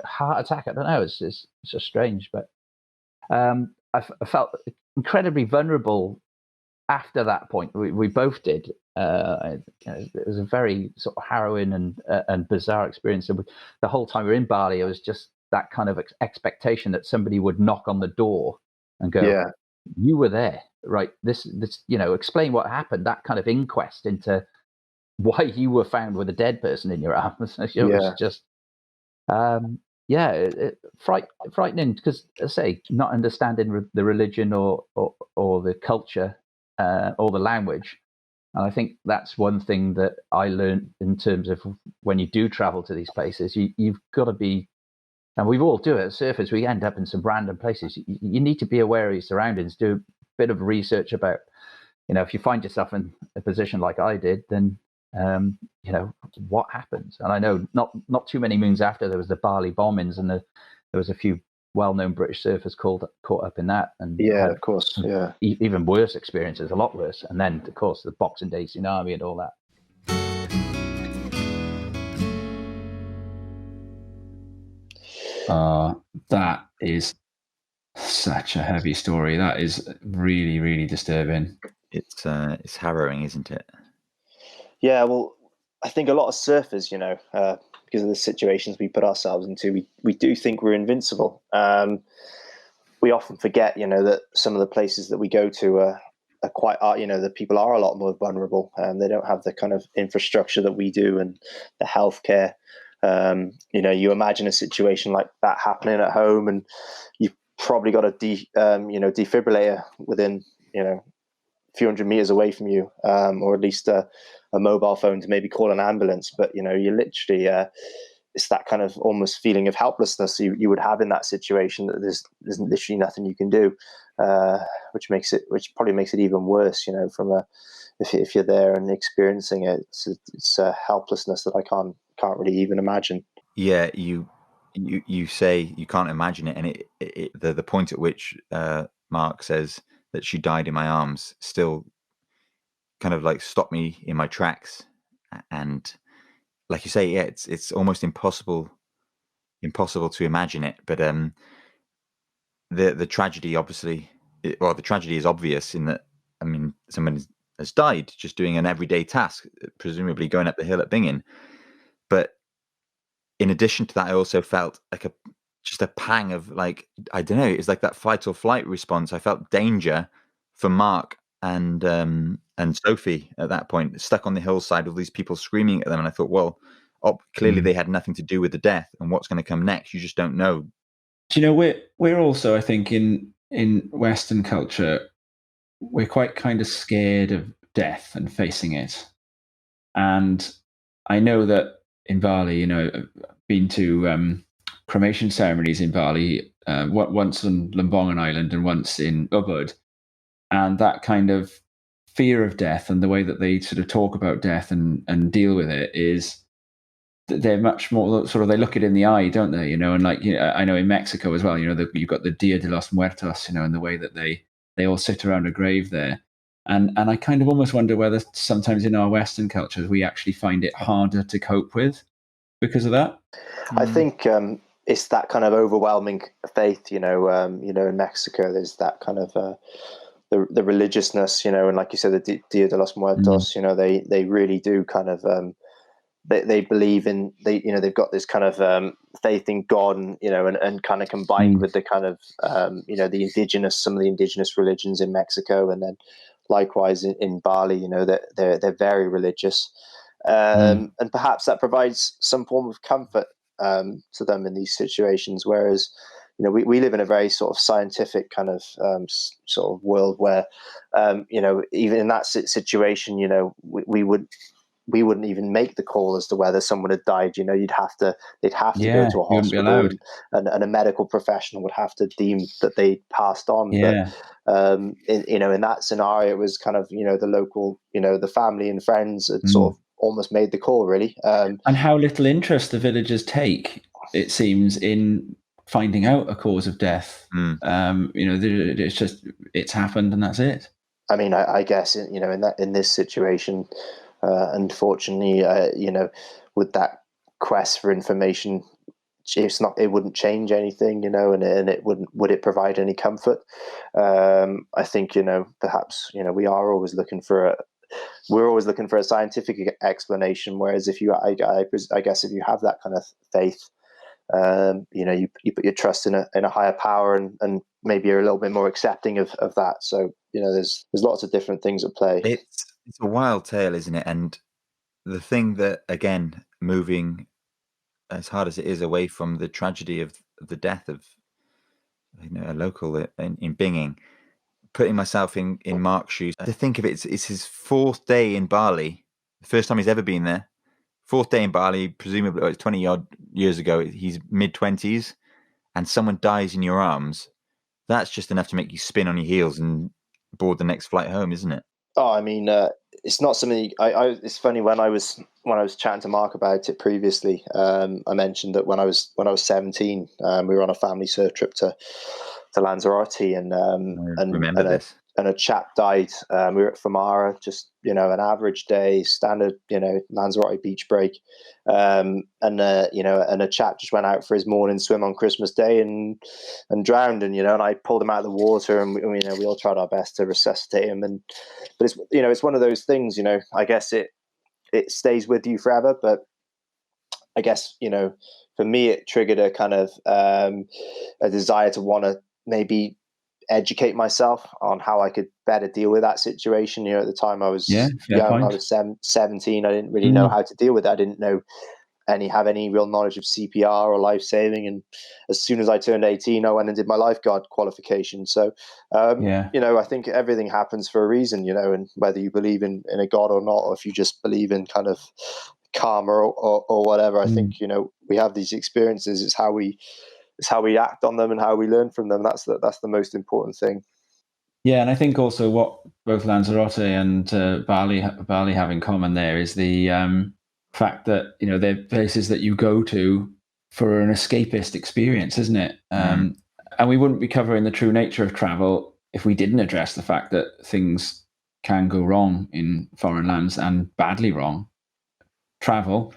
heart attack. I don't know. It's just strange. But I felt incredibly vulnerable after that point. We both did. It was a very sort of harrowing and bizarre experience. And the whole time we were in Bali, it was just that kind of expectation that somebody would knock on the door and go, you were there, right? This, explain what happened. That kind of inquest into why you were found with a dead person in your arms. It was just, frightening because, as I say, not understanding the religion or the culture or the language. And I think that's one thing that I learned in terms of when you do travel to these places, you've got to be, and we all do it as surfers, we end up in some random places. You need to be aware of your surroundings, do a bit of research about, if you find yourself in a position like I did, then, what happens? And I know not too many moons after, there was the Bali bombings, and there was a few well-known British surfers caught up in that, and of course, even worse experiences, a lot worse. And then, of course, the Boxing Day tsunami and all that. That is such a heavy story. That is really, really disturbing. It's harrowing, isn't it? Yeah, well, I think a lot of surfers, because of the situations we put ourselves into, we do think we're invincible. We often forget, that some of the places that we go to are quite, the people are a lot more vulnerable, and they don't have the kind of infrastructure that we do and the healthcare. You imagine a situation like that happening at home, and you've probably got a defibrillator within, a few hundred meters away from you, or at least a mobile phone to maybe call an ambulance. But you literally, it's that kind of almost feeling of helplessness you would have in that situation, that there's literally nothing you can do, which probably makes it even worse. If you're there and experiencing it, it's a helplessness that I can't really even imagine. Yeah, you say you can't imagine it, and the point at which Mark says that she died in my arms still kind of like stopped me in my tracks. And like you say, it's almost impossible impossible to imagine it. But the tragedy, obviously, the tragedy is obvious in that, I mean, someone has died just doing an everyday task, presumably going up the hill at Bingin. But in addition to that, I also felt like just a pang of, like, I don't know, it's like that fight or flight response. I felt danger for Mark and Sophie at that point, stuck on the hillside with these people screaming at them. And I thought, well, clearly they had nothing to do with the death, and what's going to come next, you just don't know. Do you know, we're also, I think, in Western culture, we're quite kind of scared of death and facing it. And I know that in Bali, you know, I've been to cremation ceremonies in Bali, once on Lombongan Island and once in Ubud. And that kind of fear of death and the way that they sort of talk about death and deal with it is that they're much more sort of, they look it in the eye, don't they? You know, and like, you know, I know in Mexico as well, you know, you've got the Dia de los Muertos, you know, and the way that they all sit around a grave there. And I kind of almost wonder whether sometimes in our Western cultures we actually find it harder to cope with because of that. I think it's that kind of overwhelming faith, you know, in Mexico, there's that kind of the religiousness, you know, and like you said, the Dia de los Muertos, you know, they really do kind of they believe in, you know, they've got this kind of faith in God, and, you know, and kind of combined with the kind of you know, some of the indigenous religions in Mexico, and then likewise in Bali, you know, that they're very religious, and perhaps that provides some form of comfort to them in these situations, whereas, you know, we live in a very sort of scientific kind of sort of world where, you know, even in that situation, you know, we wouldn't even make the call as to whether someone had died. You know, they'd have to go to a hospital, and a medical professional would have to deem that they passed on. Yeah. But you know, in that scenario, it was kind of, you know, the local, you know, the family and friends had sort of almost made the call, really. And how little interest the villagers take, it seems, in finding out a cause of death. You know, it's just, it's happened and that's it. I mean, I guess, you know, in this situation, unfortunately, you know, with that quest for information, it wouldn't change anything, you know, and would it provide any comfort? I think, you know, perhaps, you know, we're always looking for a scientific explanation. Whereas if you, I guess, if you have that kind of faith, you know, you put your trust in a higher power, and maybe you're a little bit more accepting of that. So, you know, there's lots of different things at play. It's a wild tale, isn't it? And the thing that, again, moving as hard as it is away from the tragedy of the death of, you know, a local in Binging, putting myself in Mark's shoes, to think of it, it's his 4th day in Bali, the first time he's ever been there. 4th day in Bali, presumably it's 20 odd years ago. He's mid-20s, and someone dies in your arms. That's just enough to make you spin on your heels and board the next flight home, isn't it? Oh, I mean, it's not something. It's funny, when I was chatting to Mark about it previously, I mentioned that when I was 17, we were on a family surf trip to Lanzarote, and remember this. And a chap died. We were at Famara, just, you know, an average day, standard, you know, Lanzarote beach break, and you know, and a chap just went out for his morning swim on Christmas Day and drowned, and, you know, and I pulled him out of the water, and we, you know, we all tried our best to resuscitate him, but it's, you know, it's one of those things, you know, I guess it stays with you forever, but I guess, you know, for me, it triggered a kind of a desire to want to maybe educate myself on how I could better deal with that situation. You know, at the time I was young, I was 17. I didn't really know how to deal with it. I didn't have any real knowledge of CPR or life saving. And as soon as I turned 18, I went and did my lifeguard qualification. So, you know, I think everything happens for a reason, you know, and whether you believe in a God or not, or if you just believe in kind of karma or whatever, I think, you know, we have these experiences. It's how we act on them and how we learn from them. That's the most important thing. Yeah, and I think also what both Lanzarote and Bali have in common there is the fact that, you know, they're places that you go to for an escapist experience, isn't it? And we wouldn't be covering the true nature of travel if we didn't address the fact that things can go wrong in foreign lands, and badly wrong. Travel,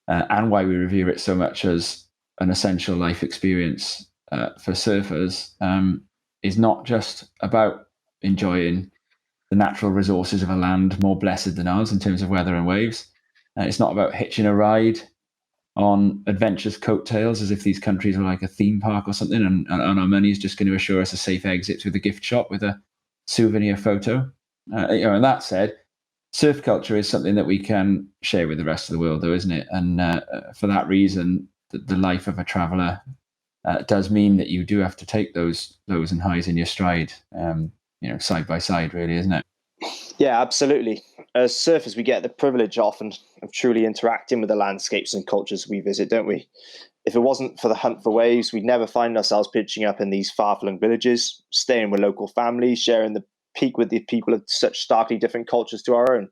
and why we revere it so much as an essential life experience for surfers is not just about enjoying the natural resources of a land more blessed than ours in terms of weather and waves. It's not about hitching a ride on adventurous coattails as if these countries are like a theme park or something, and our money is just going to assure us a safe exit through the gift shop with a souvenir photo. And that said, surf culture is something that we can share with the rest of the world, though, isn't it? And for that reason, the life of a traveller does mean that you do have to take those lows and highs in your stride, side by side, really, isn't it? Yeah, absolutely. As surfers, we get the privilege often of truly interacting with the landscapes and cultures we visit, don't we? If it wasn't for the hunt for waves, we'd never find ourselves pitching up in these far-flung villages, staying with local families, sharing the peak with the people of such starkly different cultures to our own.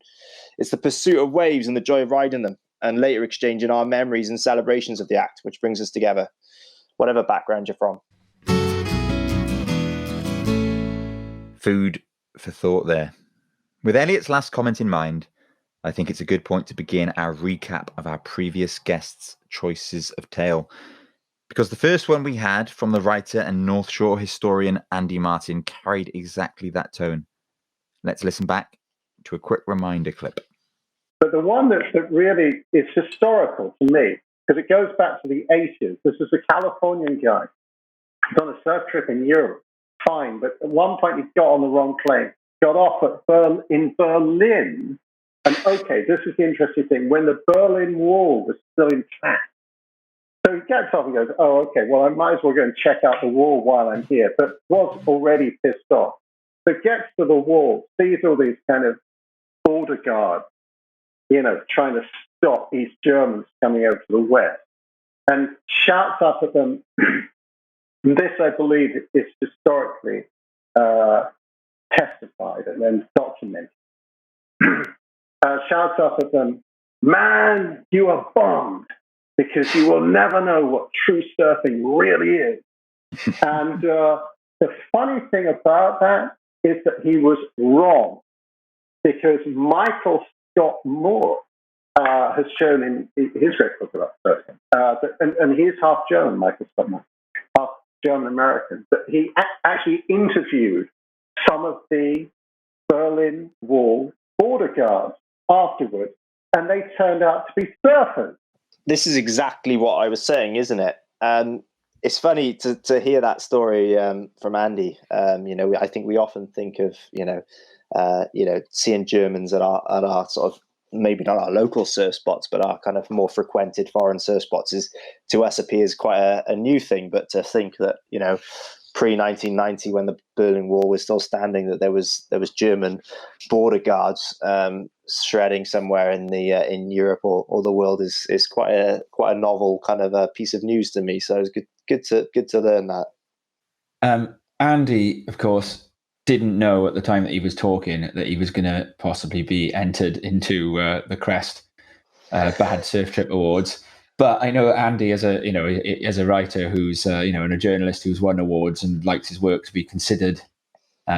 It's the pursuit of waves and the joy of riding them, and later exchanging our memories and celebrations of the act, which brings us together, whatever background you're from. Food for thought there. With Elliot's last comment in mind, I think it's a good point to begin our recap of our previous guests' choices of tale. Because the first one we had from the writer and North Shore historian Andy Martin carried exactly that tone. Let's listen back to a quick reminder clip. But the one that really is historical to me, because it goes back to the 80s. This is a Californian guy. He's on a surf trip in Europe. Fine, but at one point he got on the wrong plane. Got off in Berlin. And okay, this is the interesting thing. When the Berlin Wall was still intact. So he gets off and goes, oh, okay, well, I might as well go and check out the wall while I'm here, but was already pissed off. So gets to the wall, sees all these kind of border guards, trying to stop East Germans coming over to the west, and shouts up at them. This, I believe, is historically testified and then documented. Shouts up at them, man, you are bummed because you will never know what true surfing really is. And the funny thing about that is that he was wrong, because Michael Scott Moore has shown in his great book about surfing, and he's half German, Michael Scott Moore, half German-American, but he actually interviewed some of the Berlin Wall border guards afterwards, and they turned out to be surfers. This is exactly what I was saying, isn't it? It's funny to hear that story from Andy. I think we often think of seeing Germans at our sort of, maybe not our local surf spots, but our kind of more frequented foreign surf spots is, to us, appears quite a new thing. But to think that, pre-1990, when the Berlin Wall was still standing, that there was German border guards shredding somewhere in Europe or the world is quite a novel kind of a piece of news to me. So it's good to learn that. Andy, of course, didn't know at the time that he was talking that he was going to possibly be entered into the Crest Bad Surf Trip Awards. But I know Andy, as a writer who's and a journalist who's won awards and likes his work to be considered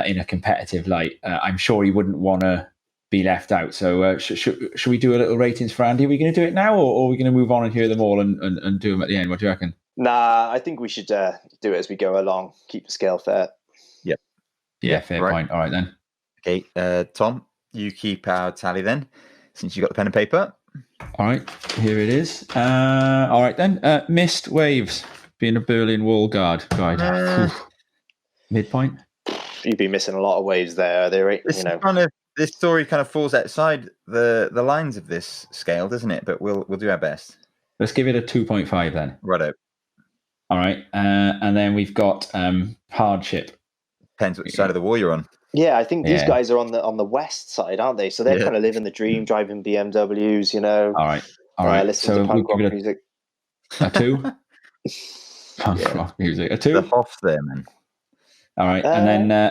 in a competitive light, I'm sure he wouldn't want to be left out. So should we do a little ratings for Andy? Are we going to do it now, or are we going to move on and hear them all and do them at the end? What do you reckon? Nah, I think we should do it as we go along. Keep the scale fair. Yep. Yeah, fair point. All right then. Okay, Tom, you keep our tally then, since you got the pen and paper. All right, here it is. All right then. Missed waves, being a Berlin Wall guide. Midpoint. You'd be missing a lot of waves there. This story kind of falls outside the lines of this scale, doesn't it? But we'll do our best. Let's give it a 2.5 then. Righto. All right, and then we've got hardship. Depends which side of the wall you're on. Yeah, I think these guys are on the west side, aren't they? So they're kind of living the dream, driving BMWs, All right. Listening to punk rock music. A 2. Punk rock music. A 2. The Hoffs there, man. All right, and then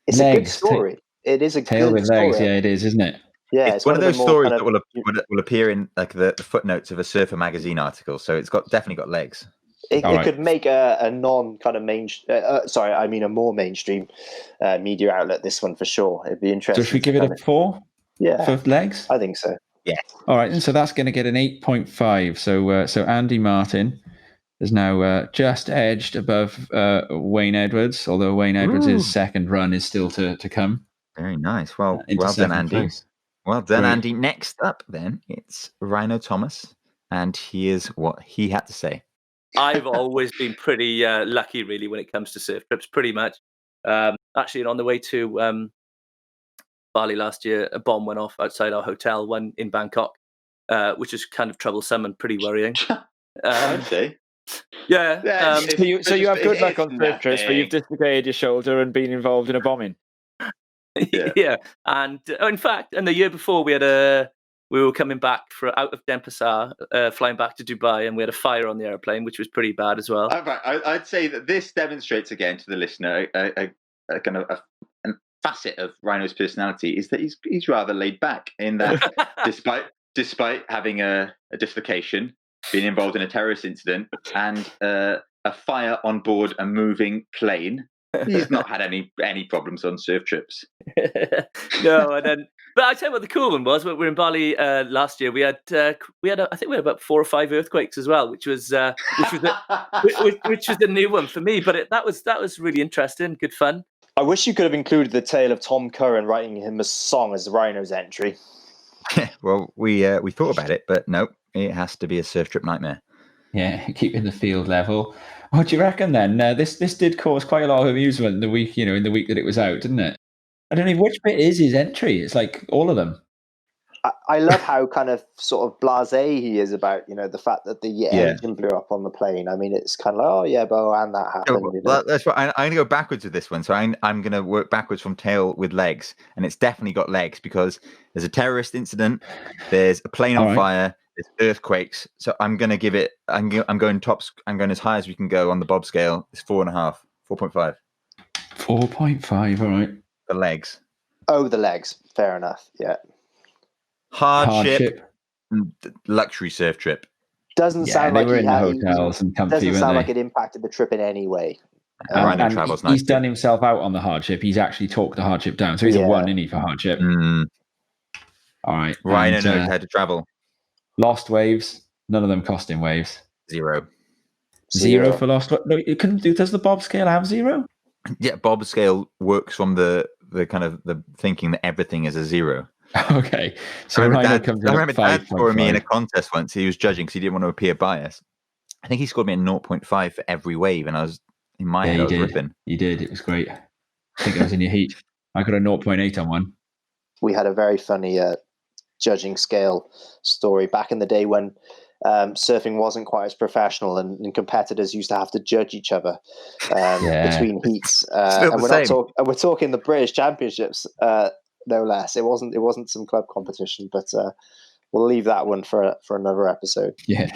it's legs, a good story. It is a tail good with story. legs. Yeah, it is, isn't it? Yeah, it's one of those stories that will appear in like the footnotes of a Surfer magazine article. So it's definitely got legs. It could make a non kind of a more mainstream media outlet. This one for sure. It'd be interesting. So should we give it a 4? Yeah, for legs. I think so. Yes. All right, and so that's going to get an 8.5. So Andy Martin is now just edged above Wayne Edwards, although Wayne Edwards' second run is still to come. Very nice. Well, into well done, seventh Andy. place. Well done, Great. Andy. Next up, then, it's Rhino Thomas, and here's what he had to say. I've always been pretty lucky, really, when it comes to surf trips, pretty much. Actually, on the way to Bali last year, a bomb went off outside our hotel, one in Bangkok, which is kind of troublesome and pretty worrying. I'd say. Yeah. So you have good luck on surf trips where you've dislocated your shoulder and been involved in a bombing. Yeah. And in fact, and the year before, we were coming back out of Denpasar, flying back to Dubai, and we had a fire on the airplane, which was pretty bad as well. I'd say that this demonstrates again to the listener a kind of a facet of Rhino's personality is that he's rather laid back in that despite having a dislocation, being involved in a terrorist incident, and a fire on board a moving plane, he's not had any problems on surf trips. No, but I tell you what the cool one was. We were in Bali last year. We had I think we had about 4 or 5 earthquakes as well, which was a new one for me. But that was really interesting, good fun. I wish you could have included the tale of Tom Curran writing him a song as Rhino's entry. Well, we thought about it, but no, it has to be a surf trip nightmare. Yeah, keeping the field level. What do you reckon then? This did cause quite a lot of amusement in the week that it was out, didn't it? I don't know which bit is his entry. It's like all of them. I love how kind of sort of blasé he is about, the fact that the engine blew up on the plane. I mean, it's kind of like, oh yeah, and that happened. That's right. I'm going to go backwards with this one. So I'm going to work backwards from tail with legs, and it's definitely got legs because there's a terrorist incident, there's a plane on fire, there's earthquakes. So I'm going to give it. I'm going tops. I'm going as high as we can go on the Bob scale. It's 4.5, 4.5. 4.5. All right. The legs. Oh, the legs. Fair enough. Yeah. Hardship. Luxury surf trip. Doesn't sound like they were in the hotels and comfy. Doesn't sound like it impacted the trip in any way. And he's done himself out on the hardship. He's actually talked the hardship down. So he's a 1, isn't he, for hardship? All right. Rhino knows how to travel. Lost waves. None of them costing waves. 0. 0 for lost. No, it couldn't do. Does the Bob scale have 0? Yeah, Bob scale works from the kind of the thinking that everything is a 0. Okay, so Rhino comes in. I remember Dad scoring me in a 5.5. contest once. He was judging because he didn't want to appear biased. I think he scored me a 0.5 for every wave, and I was in my head. I was ripping. You did. It was great. I think I was in your heat. I got a 0.8 on one. We had a very funny judging scale story back in the day when surfing wasn't quite as professional, and competitors used to have to judge each other between heats. And we're talking the British Championships. No less. It wasn't some club competition, but we'll leave that one for another episode. Yeah.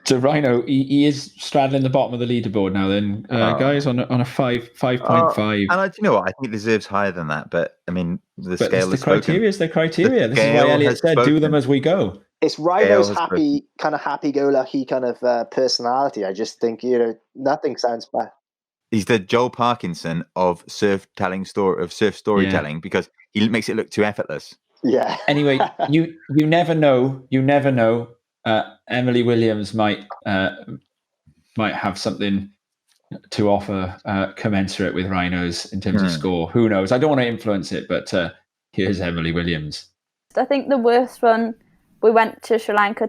So Rhino, he is straddling the bottom of the leaderboard now. Then, guys, on a 5.5. And you know what? I think it deserves higher than that. But I mean, the scale is criteria. Is the criteria? This is why Elliot said, "Do them as we go." It's Rhino's happy-go-lucky kind of personality. I just think nothing sounds bad. He's the Joel Parkinson of surf storytelling because he makes it look too effortless. Yeah. Anyway, you never know. You never know. Emily Williams might have something to offer commensurate with Rhino's in terms of score. Who knows? I don't want to influence it, but here's Emily Williams. I think the worst one, we went to Sri Lanka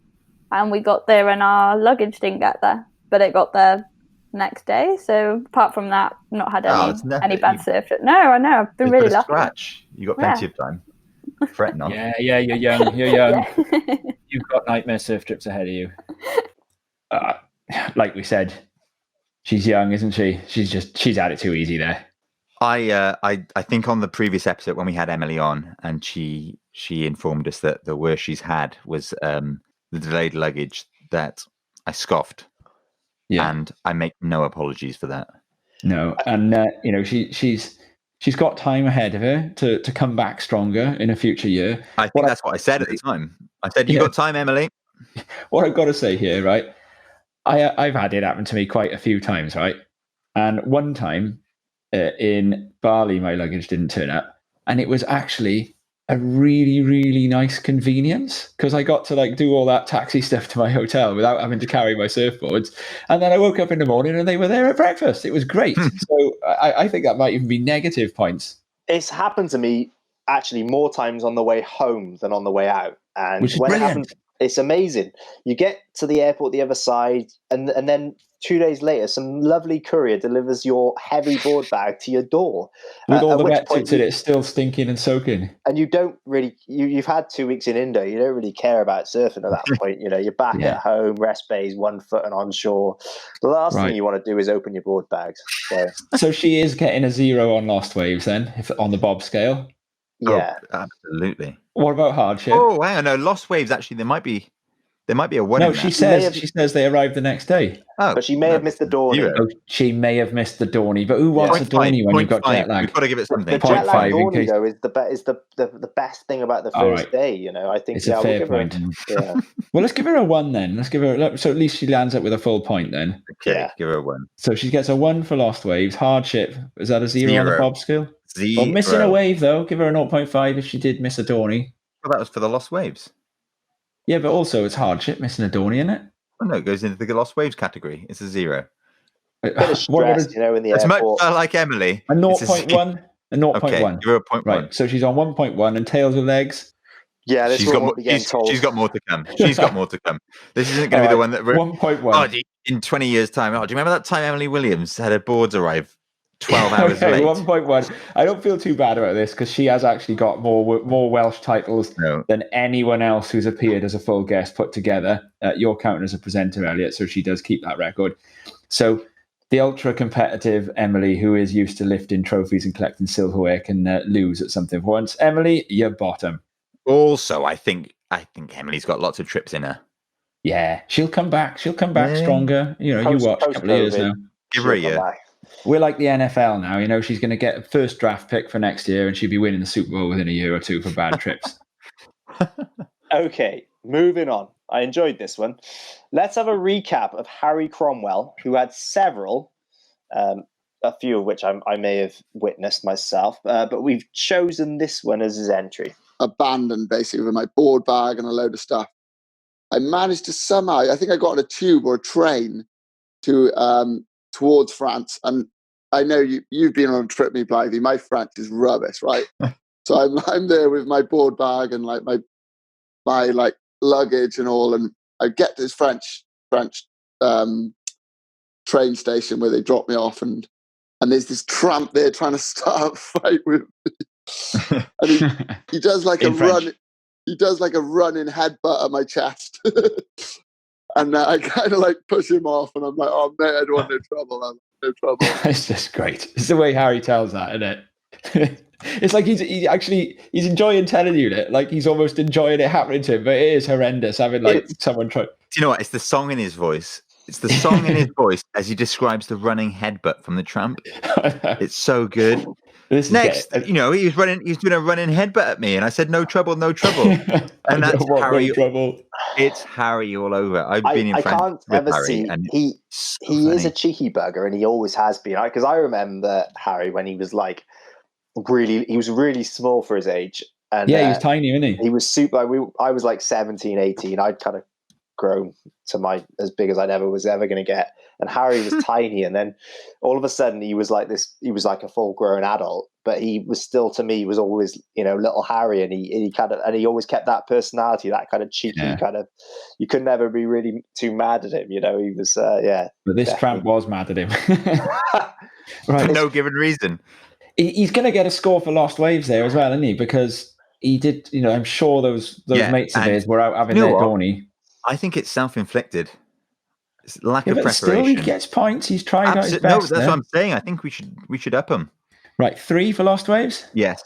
and we got there and our luggage didn't get there, but it got there next day. So apart from that, not had any bad surf trip. No, I know. I've been really lucky. Scratch. You got plenty of time. Fret not. Yeah, you're young. You're young. You've got nightmare surf trips ahead of you. Like we said, she's young, isn't she? She's had it too easy there. I think on the previous episode when we had Emily on, and she informed us that the worst she's had was the delayed luggage, that I scoffed. Yeah. And I make no apologies for that. No, and she's got time ahead of her to come back stronger in a future year. I think that's what I said at the time. I said, "You got time, Emily." What I've got to say here, right? I've had it happen to me quite a few times, right? And one time in Bali, my luggage didn't turn up, and it was actually a really, really nice convenience because I got to like do all that taxi stuff to my hotel without having to carry my surfboards. And then I woke up in the morning and they were there at breakfast. It was great. So I think that might even be negative points. It's happened to me actually more times on the way home than on the way out. And Which is when brilliant. it happens, it's amazing. You get to the airport the other side, and then 2 days later, some lovely courier delivers your heavy board bag to your door. With all the which wet point tips in it still stinking and soaking. And you don't really, you've had 2 weeks in Indo, you don't really care about surfing at that point. You're back Yeah. at home, rest bays, 1 foot and onshore. The last thing you want to do is open your board bags. So she is getting a 0 on Lost Waves then, if on the Bob scale. Yeah. Oh, absolutely. What about hardship? Oh, hang on. No, Lost Waves, actually, there might be a 1 No, in she that. says they arrived the next day. Oh, but she may have missed the Dawny. Oh, she may have missed the Dawny, but who wants a Dawny when you've got jet lag? We've got to give it something. The jet lag Dawny, though, is the best thing about the first day. I think it's a fair point. Yeah. Well, let's give her a 1 then. Let's give her so at least she lands up with a full point then. Okay, give her a 1. So she gets a 1 for Lost Waves. Hardship, is that a 0 on the Bob scale? 0. Well, missing a wave though, give her a 0.5 if she did miss a Dawny. Well, that was for the Lost Waves. Yeah, but also it's hardship missing a Dawny, isn't it? Oh, no, it goes into the Lost Waves category. It's a 0. Bit of stress, in the it's airport. much like Emily. A 0.1. A 0.1. Okay, give her a 0.1. Right, so she's on 1.1 and tails with legs. Yeah, she's got more to come. She's got more to come. This isn't going to be the one that... 1.1. Oh, in 20 years' time. Oh, do you remember that time Emily Williams had her boards arrive 12 hours late? 1.1. I don't feel too bad about this because she has actually got more Welsh titles than anyone else who's appeared as a full guest put together. You're counting as a presenter, Elliot, so she does keep that record. So the ultra-competitive Emily, who is used to lifting trophies and collecting silverware, can lose at something for once. Emily, you're bottom. Also, I think Emily's got lots of trips in her. Yeah, she'll come back. She'll come back stronger. You watch a couple of years now. Give her a year. We're like the NFL now. She's going to get a first draft pick for next year and she'll be winning the Super Bowl within a year or two for bad trips. Okay, moving on. I enjoyed this one. Let's have a recap of Harry Cromwell, who had several, a few of which I may have witnessed myself, but we've chosen this one as his entry. Abandoned, basically, with my board bag and a load of stuff. I managed to somehow, I think I got on a tube or a train to towards France. And I know you've been on a trip, me, Blythe. My French is rubbish, right? So I'm there with my board bag and like my like luggage and all, and I get to this French train station where they drop me off, and there's this tramp there trying to start a fight with me. And he does like a run. He does like a running headbutt at my chest. And I kind of like push him off, and I'm like, "Oh mate, I don't want no trouble. I'm no trouble." It's just great. It's the way Harry tells that, isn't it? It's like he's enjoying telling you that, like he's almost enjoying it happening to him, but it is horrendous having like someone try. Do you know what? It's the song in his voice. It's the song in his voice as he describes the running headbutt from the tramp. It's so good. Next, he was doing a running headbutt at me, and I said, "No trouble, no trouble." And that's Harry. No trouble. It's Harry all over. I've been in France with Harry, and he is a cheeky bugger, and he always has been. Because I remember Harry when he was like he was really small for his age, and he was tiny, wasn't he? He was super. I was like 17, 18. I'd kind of grown to as big as I was ever going to get, and Harry was tiny, and then all of a sudden he was like this. He was like a full grown adult, but he was still, to me, was always little Harry, and he always kept that personality, that kind of cheeky kind of. You could never be really too mad at him, He was But this tramp was mad at him, right? For no given reason. He's going to get a score for Lost Waves there as well, isn't he? Because he did. I'm sure those mates of his were out having their Dawny. I think it's self-inflicted. It's lack of preparation. Still, he gets points. He's tried out his best. No, that's what I'm saying. I think we should up him. Right, 3 for Lost Waves? Yes.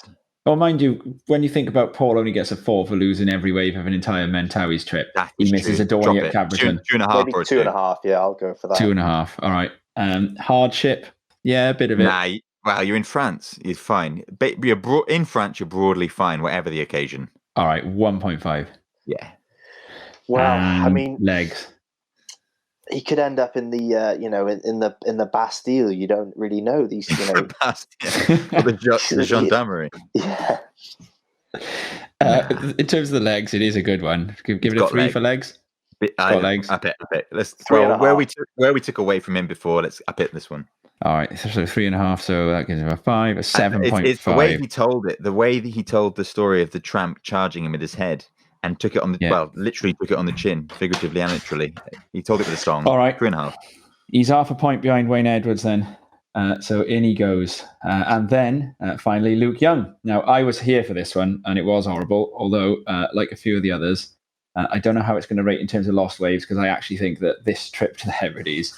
Oh, mind you, when you think about Paul only gets a 4 for losing every wave of an entire Mentawai's trip. He misses a Dawny at Cabriton. 2.5 or 2.5, yeah, I'll go for that. 2.5, all right. Hardship, yeah, a bit of it. Nah, well, you're in France. You're fine. In France, you're broadly fine, whatever the occasion. All right, 1.5. Yeah. Well, I mean, legs. He could end up in the in the Bastille. You don't really know these. The Bastille, or the gendarmerie. Yeah. In terms of the legs, it is a good one. Give it a 3 for legs. Got legs. Up it. Let's where we took away from him before. Let's up it this one. All right, so 3.5. So that gives him a 5, a 7.5. It's the way he told it. The way that he told the story of the tramp charging him with his head and took it on the literally took it on the chin, figuratively and literally. He told it with a song. All right, 3.5. He's half a point behind Wayne Edwards then. So in he goes. And then finally, Luke Young. Now, I was here for this one, and it was horrible, although, like a few of the others, I don't know how it's going to rate in terms of lost waves, because I actually think that this trip to the Hebrides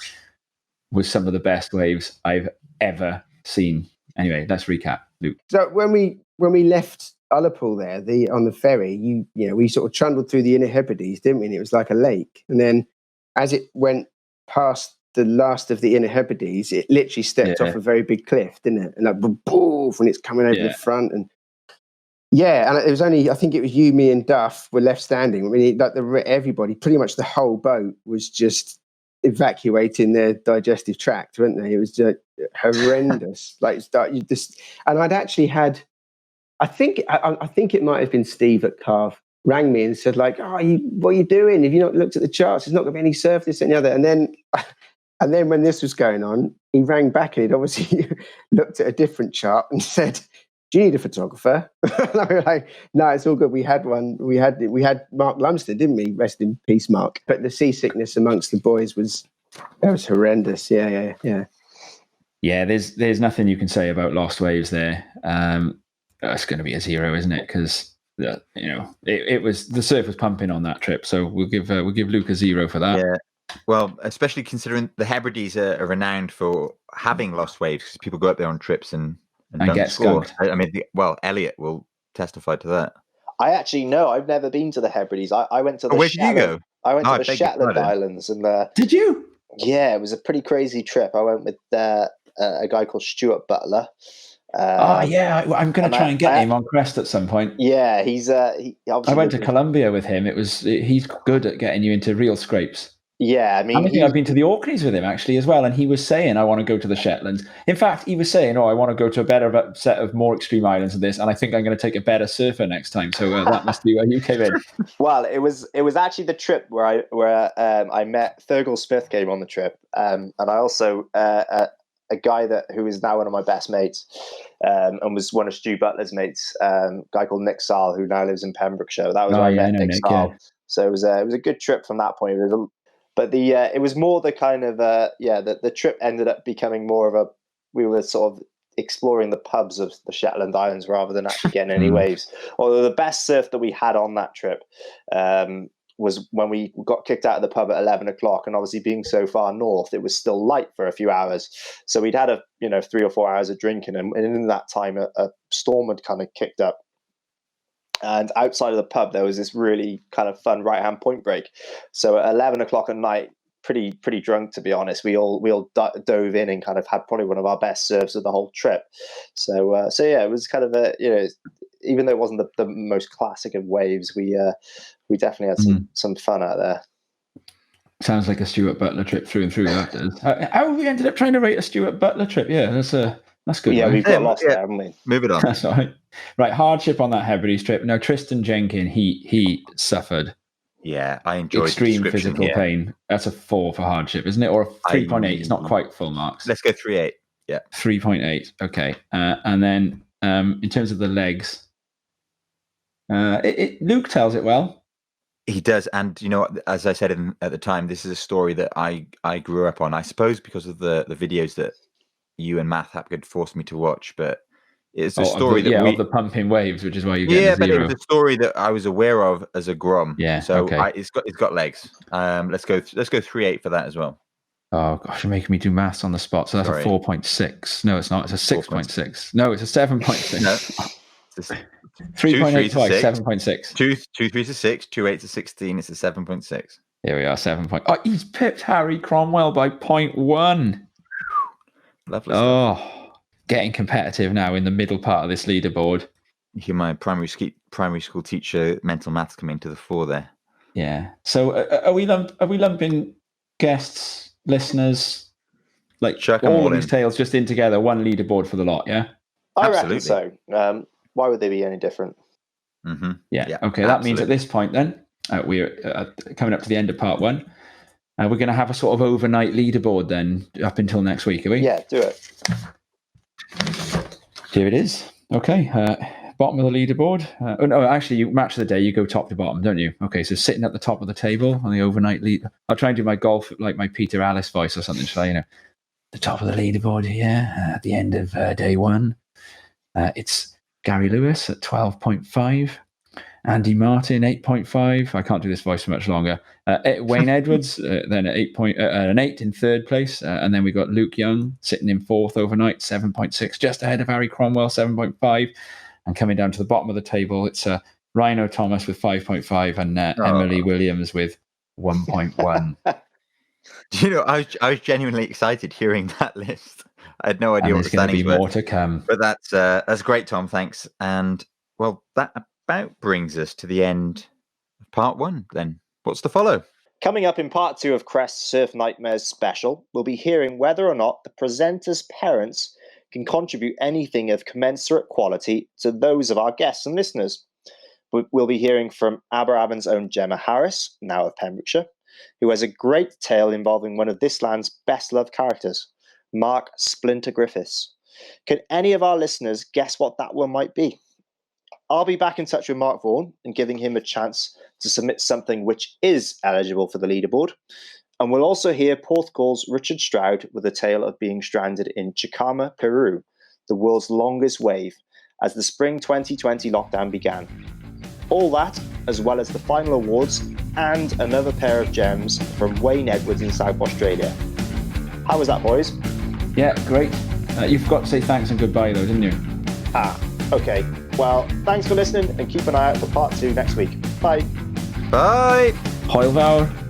was some of the best waves I've ever seen. Anyway, let's recap, Luke. So when we left Ullapool there, on the ferry, you know, we sort of trundled through the Inner Hebrides, didn't we? And it was like a lake. And then as it went past the last of the Inner Hebrides, it literally stepped off a very big cliff, didn't it? And like poof, when it's coming over the front, and and it was only, I think it was you, me, and Duff were left standing. I mean, like everybody, pretty much the whole boat was just evacuating their digestive tract, weren't they? It was just horrendous. And I'd actually had, I think it might have been Steve at Carve rang me and said, like, what are you doing? Have you not looked at the charts? There's not going to be any surf, this and the other. And then when this was going on, he rang back and he'd obviously looked at a different chart and said, do you need a photographer? And I was like, no, it's all good. We had one. We had Mark Lumsden, didn't we? Rest in peace, Mark. But the seasickness amongst the boys was horrendous. Yeah. Yeah, there's nothing you can say about lost waves there. It's going to be a 0, isn't it? Because it was, the surf was pumping on that trip. So we'll give Luke a 0 for that. Yeah. Well, especially considering the Hebrides are renowned for having lost waves, because people go up there on trips and don't get score. skunked. I mean, Elliot will testify to that. I actually know. I've never been to the Hebrides. I went to the where did you go? I went to the Shetland Islands. And did you? Yeah, it was a pretty crazy trip. I went with a guy called Stuart Butler. I'm going to try and get him on Crest at some point. Yeah, I went to Colombia with him. He's good at getting you into real scrapes. Yeah, I mean, I think I've been to the Orkneys with him actually as well, and he was saying, I want to go to the Shetlands. In fact, he was saying, I want to go to a better set of more extreme islands than this, and I think I'm going to take a better surfer next time. So that must be where you came in. Well, it was actually the trip where I met Thurgood Smith came on the trip, and I also a guy who is now one of my best mates, and was one of Stu Butler's mates, a guy called Nick Saal, who now lives in Pembrokeshire. That was where I met Nick Saal. Yeah. So it was a good trip from that point. But it was more the kind of the trip ended up becoming more of we were sort of exploring the pubs of the Shetland Islands rather than actually getting any waves. Although the best surf that we had on that trip was when we got kicked out of the pub at 11 o'clock, and obviously being so far north, it was still light for a few hours. So we'd had 3 or 4 hours of drinking, and in that time a storm had kind of kicked up. And outside of the pub, there was this really kind of fun right-hand point break. So at 11 o'clock at night, pretty drunk, to be honest, we all dove in and kind of had probably one of our best serves of the whole trip. So it was kind of even though it wasn't the most classic of waves, we definitely had some fun out there. Sounds like a Stuart Butler trip through and through. That does. How have we ended up trying to rate a Stuart Butler trip? Yeah, that's good. Yeah, we've got lost there, haven't we? Move it on. That's all right. Right, hardship on that Hebrides trip. Now, Tristan Jenkin, he suffered. Yeah, I enjoyed extreme physical pain. That's a 4 for hardship, isn't it? Or a 3.8. It's not quite full marks. Let's go 3.8. Yeah, 3.8. Okay, and then in terms of the legs, Luke tells it well. He does, and as I said at the time, this is a story that I grew up on. I suppose because of the videos that you and Matt had forced me to watch, but it's a story of the pumping waves, which is why you get 0. But it was a story that I was aware of as a grom. Yeah, so okay. It's got legs. Let's go 3.8 for that as well. Oh gosh, you're making me do maths on the spot. So that's a 4.6. No, it's not. It's a 6.6. No, it's a 7.6. No, 3.8 twice. 7.6. 2 3 to 6. 2 8 to 16. It's a 7.6. Here we are. 7. Oh, he's pipped Harry Cromwell by 0.1. Lovely. Oh, getting competitive now in the middle part of this leaderboard. You hear my primary school teacher mental maths coming to the fore there. Yeah. So are we lumping guests, listeners, like Chuck all of these tales just in together, one leaderboard for the lot? Yeah. I reckon so. Why would they be any different? Mm-hmm. Yeah. Okay. That means at this point, then we're coming up to the end of part 1. We're going to have a sort of overnight leaderboard then up until next week, are we? Yeah, do it. Here it is. Okay. Bottom of the leaderboard. Actually, you match the day, you go top to bottom, don't you? Okay, so sitting at the top of the table on the overnight lead. I'll try and do my golf like my Peter Alice voice or something. Shall I, the top of the leaderboard here at the end of day 1. It's Gary Lewis at 12.5. Andy Martin, 8.5. I can't do this voice for much longer. Wayne Edwards, then at an 8 in 3rd place. And then we got Luke Young sitting in 4th overnight, 7.6, just ahead of Harry Cromwell, 7.5. And coming down to the bottom of the table, it's Ryan O'Thomas with 5.5 and Emily Williams with 1.1. I was genuinely excited hearing that list. I had no idea what the standings were. There's going to be more to come. But that's great, Tom. Thanks. And well, that about brings us to the end of part 1. Then what's to follow? Coming up in part 2 of Crest Surf Nightmares special, we'll be hearing whether or not the presenter's parents can contribute anything of commensurate quality to those of our guests and listeners. We'll be hearing from Aberavon's own Gemma Harris, now of Pembrokeshire, who has a great tale involving one of this land's best-loved characters, Mark Splinter Griffiths. Can any of our listeners guess what that one might be? I'll be back in touch with Mark Vaughan and giving him a chance to submit something which is eligible for the leaderboard. And we'll also hear Portugal's Richard Stroud with a tale of being stranded in Chicama, Peru, the world's longest wave, as the spring 2020 lockdown began. All that, as well as the final awards and another pair of gems from Wayne Edwards in South Australia. How was that, boys? Yeah, great. You've got to say thanks and goodbye, though, didn't you? Okay. Well, thanks for listening and keep an eye out for part 2 next week. Bye. Bye. Hwyl fawr.